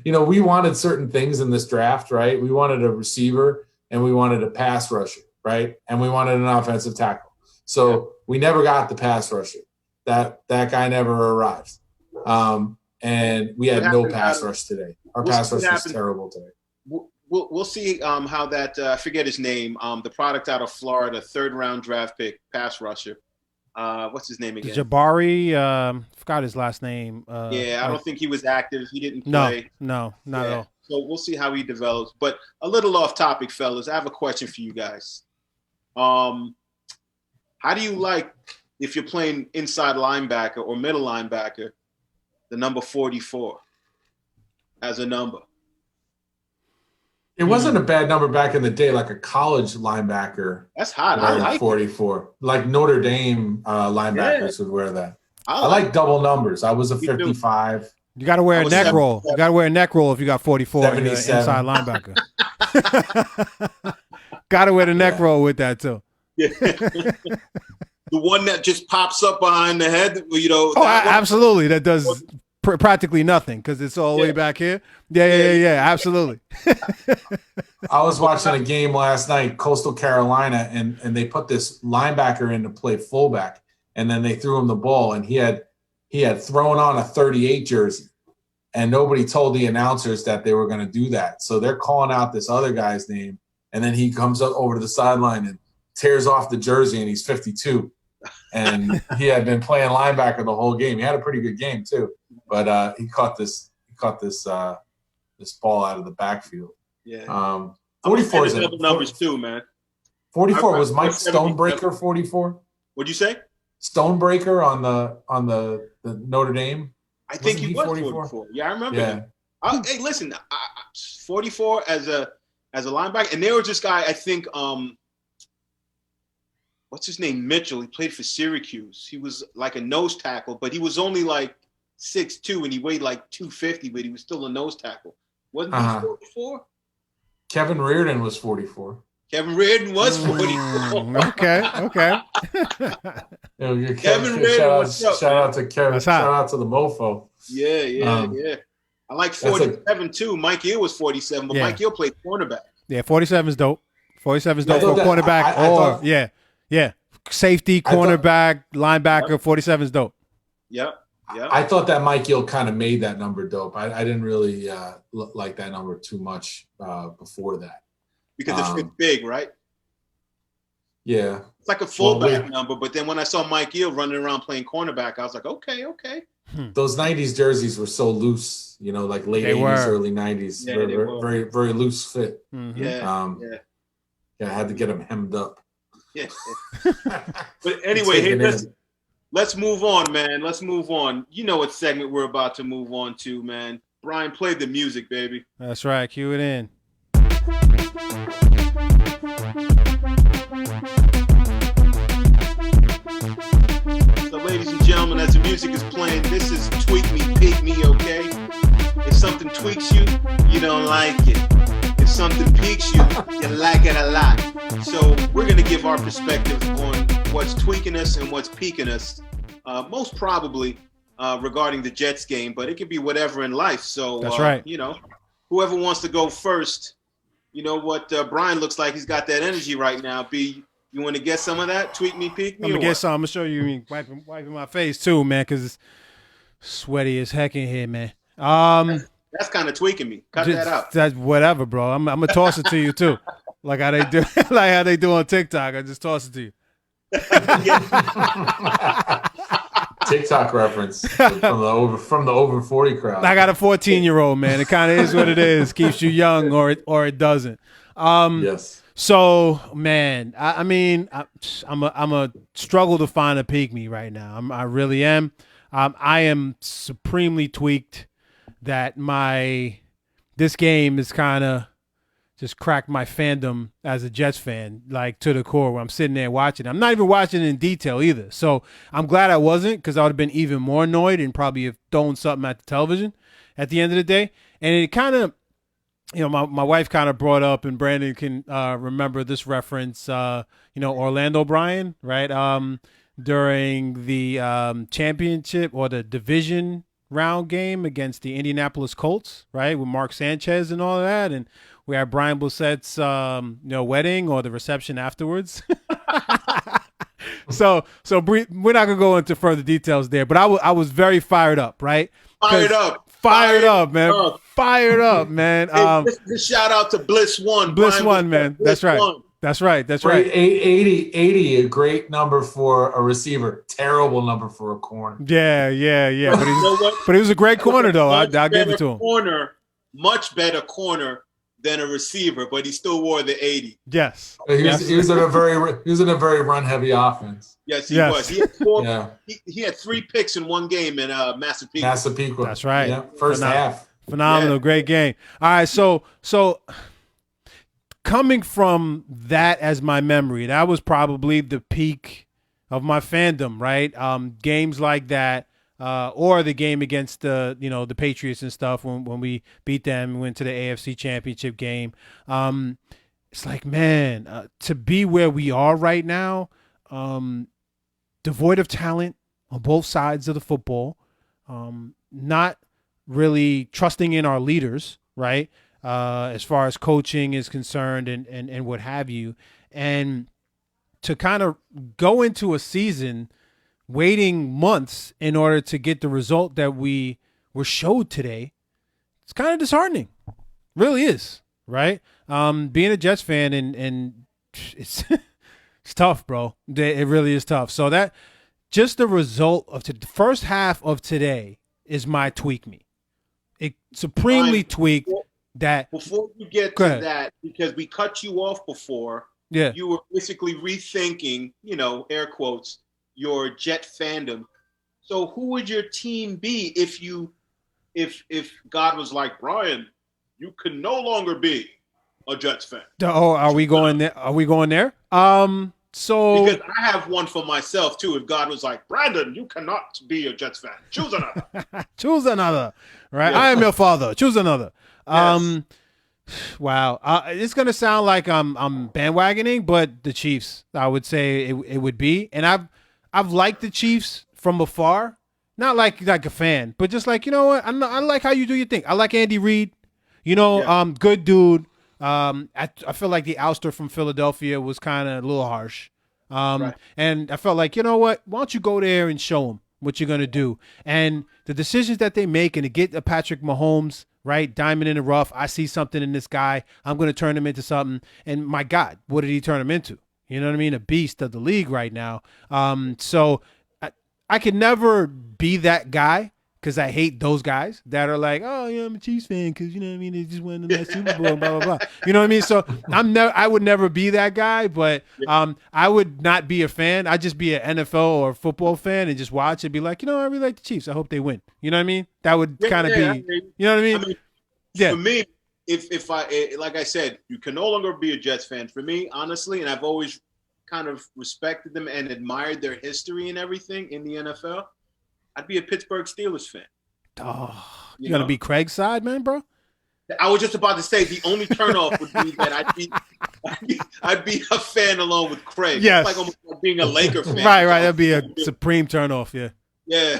we wanted certain things in this draft, right? We wanted a receiver and we wanted a pass rusher, right? And we wanted an offensive tackle. So we never got the pass rusher. That guy never arrived. And we had no pass rush today. Our pass rush was terrible today. We'll see how that I forget his name. The product out of Florida, 3rd round draft pick, pass rusher. What's his name again? Jabari. Forgot his last name. I don't think he was active. He didn't play. No, not at all. So we'll see how he develops. But a little off topic, fellas. I have a question for you guys. How do you like, if you're playing inside linebacker or middle linebacker, the number 44 as a number? It wasn't a bad number back in the day, like a college linebacker. That's hot. I like 44. Like Notre Dame linebackers would wear that. I like double numbers. I was a 55. You got to wear a neck roll. You got to wear a neck roll if you got 44 and you're an 77. inside linebacker. Got to wear the neck roll with that too. Yeah. The one that just pops up behind the head, you know. Oh, absolutely. That does practically nothing because it's all the way back here. Yeah. Absolutely. I was watching a game last night, Coastal Carolina, and they put this linebacker in to play fullback, and then they threw him the ball, and he had thrown on a 38 jersey, and nobody told the announcers that they were going to do that. So they're calling out this other guy's name, and then he comes up over to the sideline and tears off the jersey, and he's 52. And he had been playing linebacker the whole game. He had a pretty good game too, but he caught this ball out of the backfield. Yeah. 44 is numbers too, man. 44 was Mike Stonebreaker. 44. What'd you say? Stonebreaker on the Notre Dame. I think he was 44. Yeah, I remember him. Hey, listen, 44 as a linebacker, and there was this guy. I think what's his name? Mitchell. He played for Syracuse. He was like a nose tackle, but he was only like 6'2", and he weighed like 250, but he was still a nose tackle. Wasn't he 44? Kevin Reardon was 44. Kevin Reardon was 44. Okay. Kevin Reardon, what's up? Shout out to Kevin. Shout out to the mofo. Yeah. I like 47 too. Mike Hill was 47, but Mike Hill played cornerback. Yeah, 47 is dope. 47 is dope for a cornerback. Yeah. Safety, cornerback, linebacker, 47 is dope. Yep. I thought that Mike Hill kind of made that number dope. I didn't really like that number too much before that. Because it fits big, right? Yeah. It's like a fullback number, but then when I saw Mike Hill running around playing cornerback, I was like, okay. Those 90s jerseys were so loose, you know, like late 80s, early 90s. Yeah, very, very loose fit. Mm-hmm. Yeah. I had to get them hemmed up. Yeah. But anyway, let's move on, man. Let's move on. You know what segment we're about to move on to, man. Brian, play the music, baby. That's right. Cue it in. So, ladies and gentlemen, as the music is playing, this is Tweak Me, Pick Me, okay? If something tweaks you, you don't like it. If something piques you, you like it a lot. So we're going to give our perspective on what's tweaking us and what's piquing us, most probably regarding the Jets game, but it could be whatever in life. So, that's right. You know, whoever wants to go first, you know what Brian looks like. He's got that energy right now. B, you want to get some of that? Tweak me, pique me? I'm going to get some. I'm going to show you wiping my face too, man, because it's sweaty as heck in here, man. That's kind of tweaking me. Cut that out. That's whatever, bro. I'm gonna toss it to you too, like how they do on TikTok. I just toss it to you. TikTok reference from the over 40 crowd. I got a 14-year-old, man. It kind of is what it is. Keeps you young, or it doesn't. Yes. So, man, I'm a struggle to find a pick me right now. I really am. I am supremely tweaked that this game is kind of just cracked my fandom as a Jets fan, like to the core, where I'm sitting there watching. I'm not even watching it in detail either. So I'm glad I wasn't, because I would have been even more annoyed and probably have thrown something at the television at the end of the day. And it kind of, you know, my wife kind of brought up, and Brandon can remember this reference, Orlando Bryan, right? During the championship or the division round game against the Indianapolis Colts, right, with Mark Sanchez and all of that, and we had Brian Blissett's wedding or the reception afterwards. So we're not gonna go into further details there, but I was very fired up, right? Fired up, man. Hey, this shout out to Bliss One, man. That's right. That's right. 80, a great number for a receiver. Terrible number for a corner. Yeah. But he was a great corner, though. I'll give it to him. Much better corner than a receiver, but he still wore the 80. Yes. He was in a very run-heavy offense. Yes, he was. He had he had 3 picks in one game in Massapequa. That's right. Yeah, first half. Phenomenal, great game. All right, so coming from that as my memory, that was probably the peak of my fandom, right? Games like that, or the game against the Patriots and stuff when we beat them and went to the AFC Championship game. It's like, man, to be where we are right now, devoid of talent on both sides of the football, not really trusting in our leaders, right? As far as coaching is concerned and what have you. And to kind of go into a season waiting months in order to get the result that we were showed today, it's kind of disheartening. Really is, right? Being a Jets fan and it's it's tough, bro. It really is tough. So that just the result of the first half of today is my tweak me. It supremely tweaked that. Before you get to that, because we cut you off before, you were basically rethinking, air quotes, your Jet fandom. So who would your team be if God was like, Brian, you can no longer be a Jets fan? Oh, are we going there? Are we going there? So because I have one for myself too. If God was like, Brandon, you cannot be a Jets fan. Choose another. Choose another. Right? Yeah. I am your father. Choose another. Yes. Wow. It's gonna sound like I'm bandwagoning, but the Chiefs, I would say it would be. And I've liked the Chiefs from afar, not like a fan, but just like, you know what? I like how you do your thing. I like Andy Reid. Good dude. I feel like the ouster from Philadelphia was kind of a little harsh. Right. And I felt like, you know what? Why don't you go there and show them what you're going to do? And the decisions that they make and to get a Patrick Mahomes, right, diamond in the rough, I see something in this guy. I'm going to turn him into something. And my God, what did he turn him into? You know what I mean? A beast of the league right now. So I could never be that guy because I hate those guys that are like, oh, yeah, I'm a Chiefs fan because, you know what I mean, they just won the Super Bowl, blah, blah, blah. You know what I mean? So I would never be that guy, but I would not be a fan. I'd just be an NFL or football fan and just watch and be like, I really like the Chiefs. I hope they win. You know what I mean? That would kind of be, you know what I mean? For me, if I, like I said, you can no longer be a Jets fan. For me, honestly, and I've always kind of respected them and admired their history and everything in the NFL, I'd be a Pittsburgh Steelers fan. Oh, you're going to be Craig's side, man, bro? I was just about to say the only turnoff would be that I'd be a fan along with Craig. Yes. It's like almost like being a Laker fan. Right. That'd be a supreme turnoff, yeah. Yeah.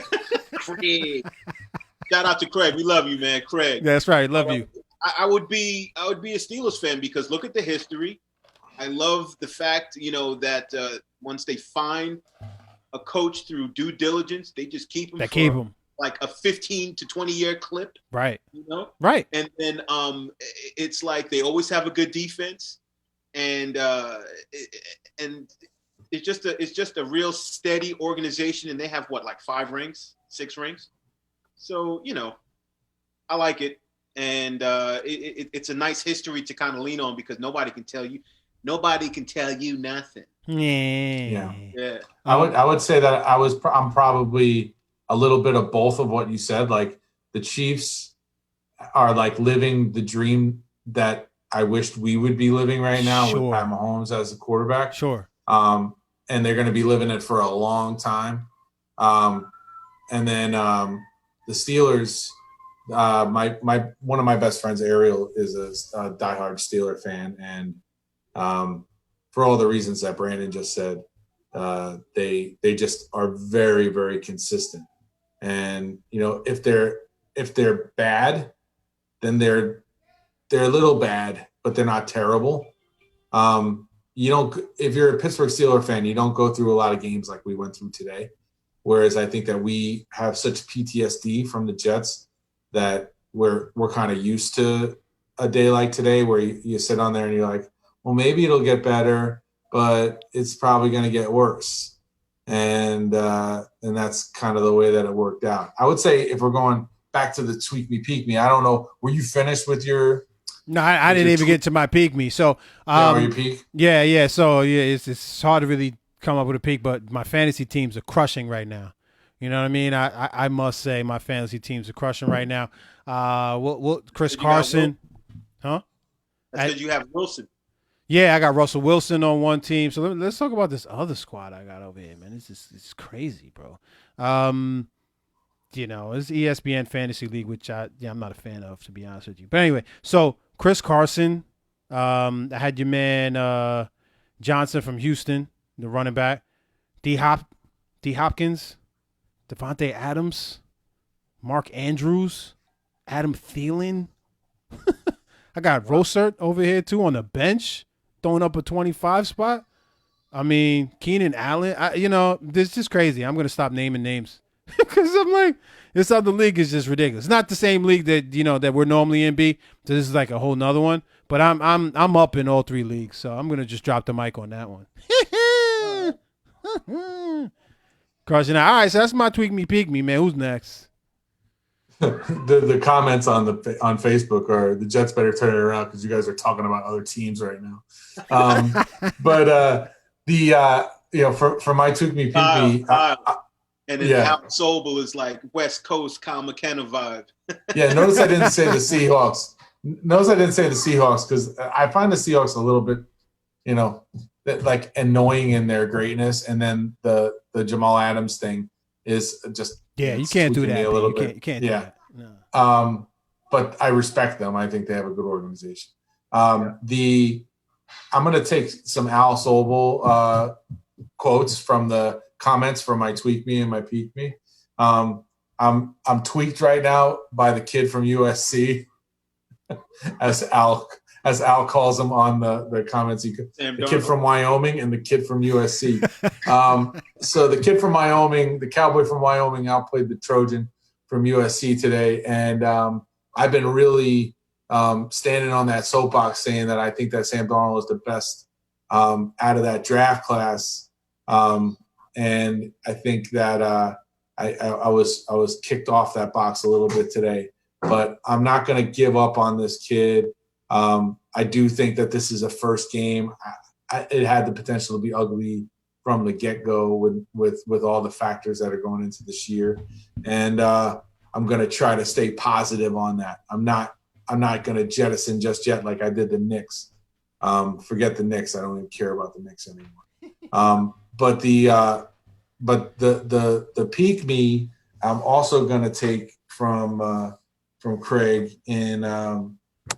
Craig. Shout out to Craig. We love you, man. Craig. That's right. Love you. I would be a Steelers fan because look at the history. I love the fact, that once they find a coach through due diligence, they just keep him. Keep him like a 15 to 20-year clip. Right. Right. And then it's like they always have a good defense, and it's just a real steady organization, and they have like 5 rings, 6 rings. So I like it, and it's a nice history to kind of lean on because nobody can tell you nothing. Yeah. I would say that I'm probably a little bit of both of what you said. Like the Chiefs are like living the dream that I wished we would be living right now with Pat Mahomes as the quarterback. Sure. And they're going to be living it for a long time. And then the Steelers, one of my best friends, Ariel, is a diehard Steeler fan, and for all the reasons that Brandon just said, they just are very, very consistent. And if they're bad, then they're a little bad, but they're not terrible. If you're a Pittsburgh Steelers fan, you don't go through a lot of games like we went through today. Whereas I think that we have such PTSD from the Jets that we're kind of used to a day like today where you sit on there and you're like, well, maybe it'll get better, but it's probably going to get worse. And that's kind of the way that it worked out. I would say if we're going back to the tweak me, peak me, I don't know. Were you finished with your? No, I didn't even get to my peak me. So, your peak? Yeah. So it's hard to really come up with a peak, but my fantasy teams are crushing right now. You know what I mean? I must say my fantasy teams are crushing right now. Chris Carson, huh? That's because you have Wilson. Yeah, I got Russell Wilson on one team. So let's talk about this other squad I got over here, man. It's crazy, bro. it's ESPN Fantasy League, which I'm not a fan of, to be honest with you. But anyway, so Chris Carson, I had your man Johnson from Houston, the running back, D Hopkins, Devontae Adams, Mark Andrews, Adam Thielen. I got Rosert over here too on the bench, throwing up a 25 spot. I mean, Keenan Allen. This is crazy. I'm gonna stop naming names because I'm like, this other league is just ridiculous. It's not the same league that we're normally in. So this is like a whole nother one. But I'm up in all three leagues, so I'm gonna just drop the mic on that one. Carson, all right. So that's my tweak me, peek me, man. Who's next? The comments on Facebook are the Jets better turn it around because you guys are talking about other teams right now. But for my tweak me, peek me, and then Al Sobel is like West Coast Kyle McKenna vibe. Yeah, notice I didn't say the Seahawks. Because I find the Seahawks a little bit, like annoying in their greatness, and then the Jamal Adams thing is just you can't do that. You can't do that. No. But I respect them. I think they have a good organization. I'm going to take some Al Sobel quotes from the comments from my tweak me and my peek me. I'm tweaked right now by the kid from USC, as Al calls him on the comments. The kid from Wyoming and the kid from USC. So the kid from Wyoming, the Cowboy from Wyoming, outplayed the Trojan from USC today, and I've been really standing on that soapbox saying that I think that Sam Darnold is the best out of that draft class, and I think that I was kicked off that box a little bit today, but I'm not going to give up on this kid. I do think that this is a first game. It had the potential to be ugly from the get-go with all the factors that are going into this year, and I'm going to try to stay positive on that. I'm not going to jettison just yet like I did the Knicks. Forget the Knicks. I don't even care about the Knicks anymore. But the peak me, I'm also going to take from Craig and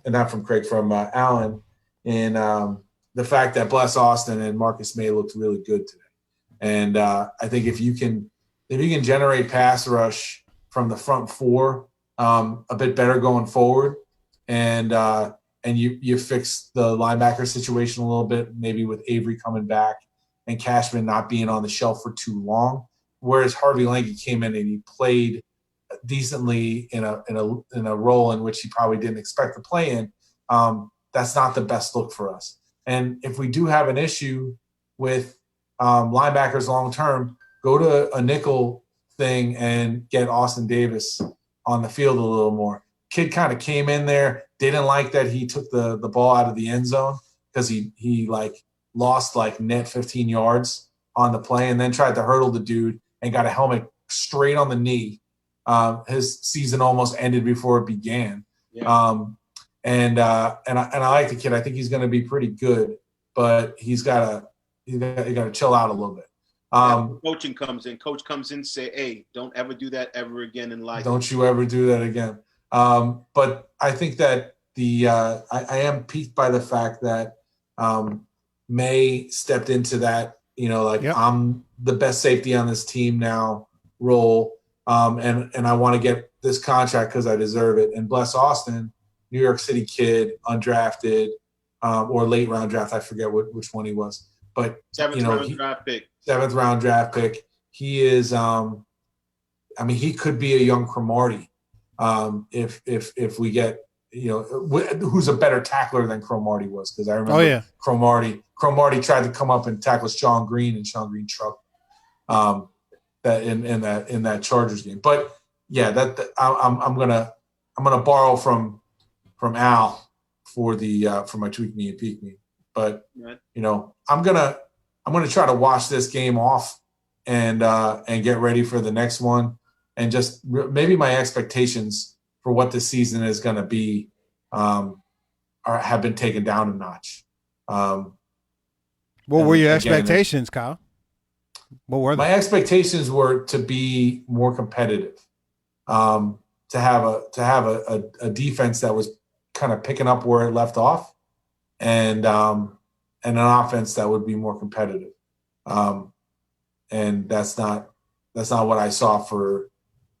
not from Craig, from Alan, in the fact that Bless Austin and Marcus May looked really good today. And I think if you can generate pass rush from the front four a bit better going forward, and you fix the linebacker situation a little bit, maybe with Avery coming back and Cashman not being on the shelf for too long, whereas Harvey Lange came in and he played decently in a role in which he probably didn't expect to play in. That's not the best look for us. And if we do have an issue with linebackers long term, go to a nickel thing and get Austin Davis on the field a little more. Kid kind of came in there, didn't like that he took the ball out of the end zone because he lost net 15 yards on the play, and then tried to hurdle the dude and got a helmet straight on the knee. His season almost ended before it began. Yeah. And I like the kid. I think he's going to be pretty good, but he's got to chill out a little bit. Coaching comes in. Coach comes in, say, "Hey, don't ever do that ever again in life. Don't you ever do that again." But I think that I am piqued by the fact that May stepped into that, yep. I'm the best safety on this team now role, and I want to get this contract because I deserve it. And Bless Austin, New York City kid, undrafted or late round draft, I forget which one he was, but seventh round draft pick. He is, he could be a young Cromartie if we get, who's a better tackler than Cromartie was, because I remember Cromartie tried to come up and tackle Sean Green, and Sean Green trucked that in that Chargers game. But yeah, I'm gonna borrow from Al for my tweak me and peek me. But I'm gonna try to watch this game off and get ready for the next one, and just maybe my expectations for what this season is going to be have been taken down a notch. What were your expectations, Kyle? What were they? My expectations were to be more competitive, to have a defense that was kind of picking up where it left off, and an offense that would be more competitive. And that's not what I saw for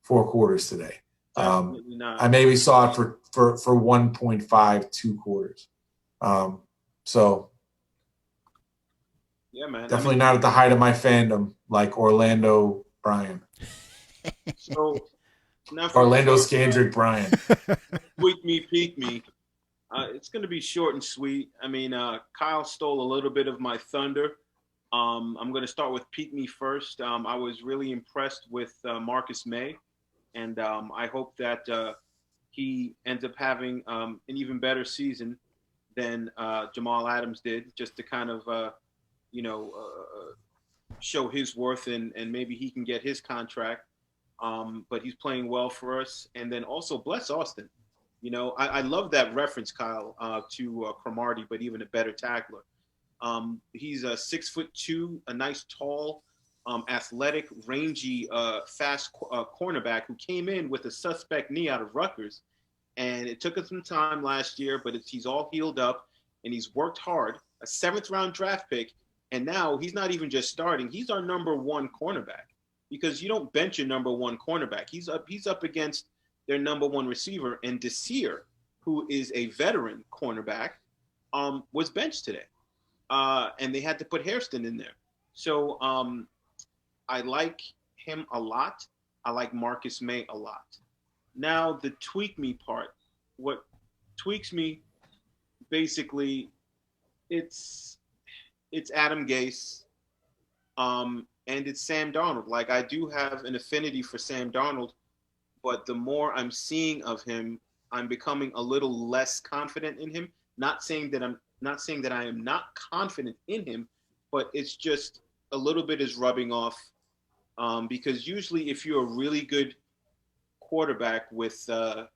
4 quarters today. Definitely not. I maybe saw it for 1.5, 2 quarters. So yeah, man. Definitely not at the height of my fandom like Orlando Bryan. So now Orlando Scandrick Bryan. Tweak me, peak me. It's going to be short and sweet. I mean, Kyle stole a little bit of my thunder. I'm going to start with peak me first. I was really impressed with Marcus May, and I hope that he ends up having an even better season than Jamal Adams did, just to kind of, show his worth and maybe he can get his contract. But he's playing well for us. And then also bless Austin. I love that reference, Kyle, to Cromartie, but even a better tackler. He's a 6'2", a nice, tall, athletic, rangy, fast cornerback who came in with a suspect knee out of Rutgers. And it took him some time last year, but he's all healed up and he's worked hard. A 7th-round draft pick, and now he's not even just starting. He's our number 1 cornerback because you don't bench your number 1 cornerback. He's up against their number 1 receiver, and Desir, who is a veteran cornerback, was benched today. And they had to put Hairston in there. So I like him a lot. I like Marcus May a lot. Now, the tweak me part. What tweaks me, basically, it's Adam Gase, and it's Sam Darnold. Like, I do have an affinity for Sam Darnold, but the more I'm seeing of him, I'm becoming a little less confident in him. Not saying that I am not confident in him, but it's just a little bit is rubbing off. Because usually, if you're a really good quarterback with a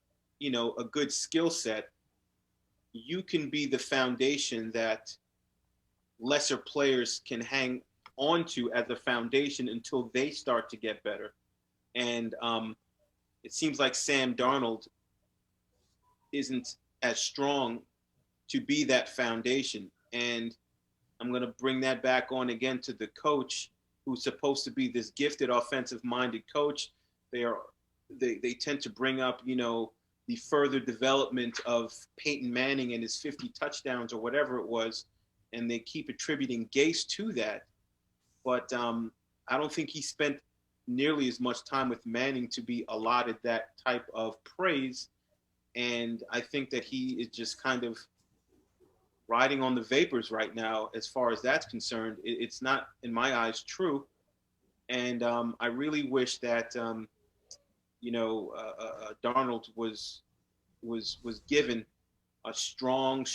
good skill set, you can be the foundation that lesser players can hang on to as a foundation until they start to get better. And it seems like Sam Darnold isn't as strong to be that foundation. And I'm going to bring that back on again to the coach, who's supposed to be this gifted offensive-minded coach. They tend to bring up, the further development of Peyton Manning and his 50 touchdowns or whatever it was, and they keep attributing Gase to that. But I don't think he spent nearly as much time with Manning to be allotted that type of praise. And I think that he is just kind of riding on the vapors right now as far as that's concerned. It's not, in my eyes, true. And I really wish that, Darnold was given a strong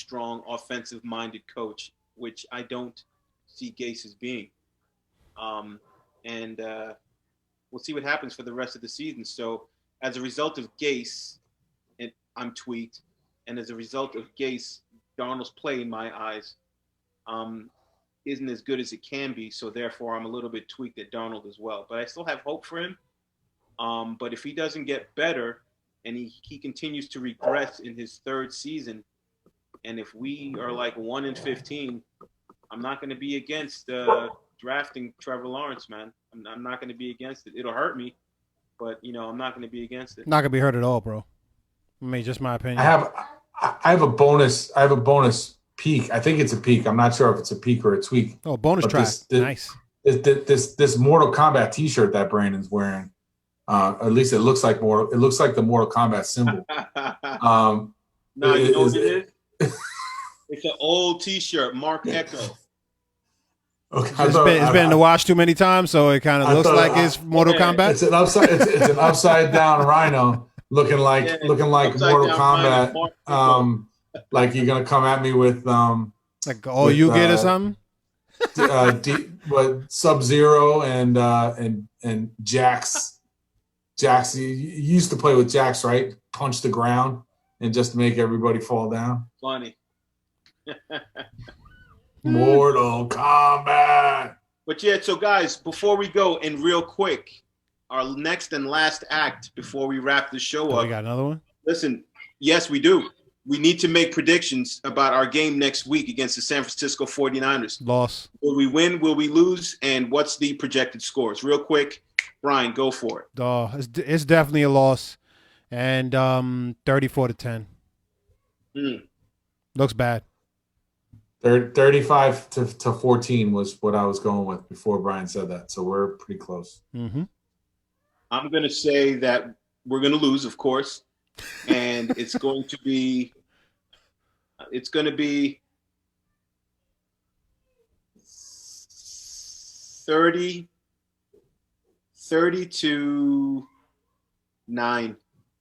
offensive-minded coach, which I don't see Gase as being. And we'll see what happens for the rest of the season. So as a result of Gase, I'm tweaked. And as a result of Gase, Darnold's play, in my eyes, isn't as good as it can be. So therefore, I'm a little bit tweaked at Darnold as well. But I still have hope for him. But if he doesn't get better and he continues to regress in his 3rd season, and if we are like 1-15, I'm not going to be against drafting Trevor Lawrence, man. I'm not going to be against it. It'll hurt me, but I'm not going to be against it. Not going to be hurt at all, bro. I mean, just my opinion. I have a bonus peak. I think it's a peak. I'm not sure if it's a peak or a tweak. Oh, bonus track. Nice. This Mortal Kombat T-shirt that Brandon's wearing. At least it looks like the Mortal Kombat symbol. No, you know what it is? It's an old T-shirt, Mark Echo. Okay, it's been in the wash too many times, so it kind of looks like it's Mortal Kombat. It's an upside down rhino looking like Mortal Kombat. Like you're gonna come at me with like all you get or something. Sub-Zero and Jax. Jax, you used to play with Jax, right? Punch the ground and just make everybody fall down. Funny. Mortal Kombat. But yeah, so guys, before we go, and real quick, our next and last act before we wrap the show up. We got another one? Listen, yes, we do. We need to make predictions about our game next week against the San Francisco 49ers. Loss. Will we win? Will we lose? And what's the projected scores? Real quick, Brian, go for it. It's definitely a loss. And 34-10. Looks bad. 35 to 14 was what I was going with before Brian said that. So we're pretty close. Mm-hmm. I'm going to say that we're going to lose, of course. And it's going to be 30-9.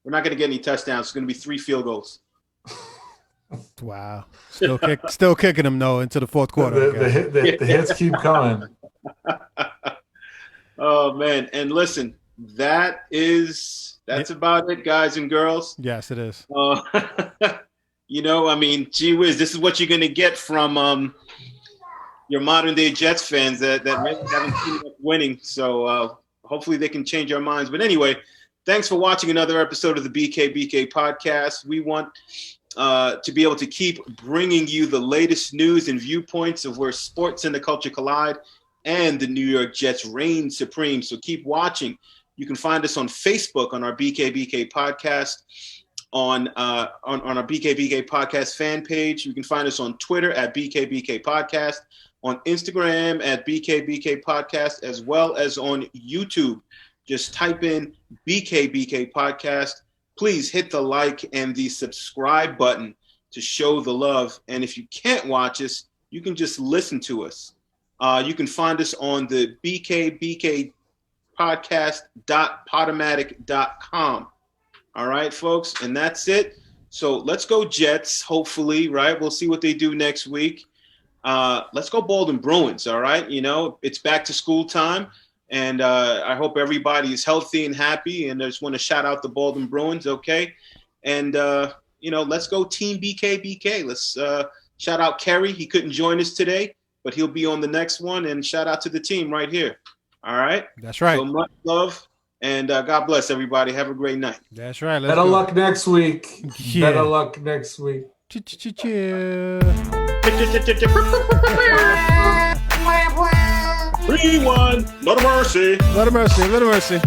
We're not going to get any touchdowns. It's going to be 3 field goals. Wow. Still kicking them, though, into the fourth quarter. The hits keep coming. Oh, man. And listen, that's about it, guys and girls. Yes, it is. I mean, gee whiz, this is what you're going to get from your modern-day Jets fans that really haven't seen us winning. So hopefully they can change our minds. But anyway, thanks for watching another episode of the BKBK podcast. We want to be able to keep bringing you the latest news and viewpoints of where sports and the culture collide and the New York Jets reign supreme. So keep watching. You can find us on Facebook on our BKBK podcast, on our BKBK podcast fan page. You can find us on Twitter at BKBK podcast, on Instagram at BKBK podcast, as well as on YouTube. Just type in BKBK podcast. Please hit the like and the subscribe button to show the love. And if you can't watch us, you can just listen to us. You can find us on the BKBK podcast.podomatic.com. All right, folks, and that's it. So let's go Jets, hopefully, right? We'll see what they do next week. Let's go Baldwin Bruins, all right? It's back to school time, and I hope everybody is healthy and happy, and I just want to shout out the Baldwin Bruins, okay? And, let's go Team BKBK. Let's shout out Kerry. He couldn't join us today, but he'll be on the next one, and shout out to the team right here. All right. That's right. So much love, and God bless everybody. Have a great night. That's right. Better luck next week. Yeah. Better luck next week. Cheer. 3-1. Lot of mercy. Lot of mercy.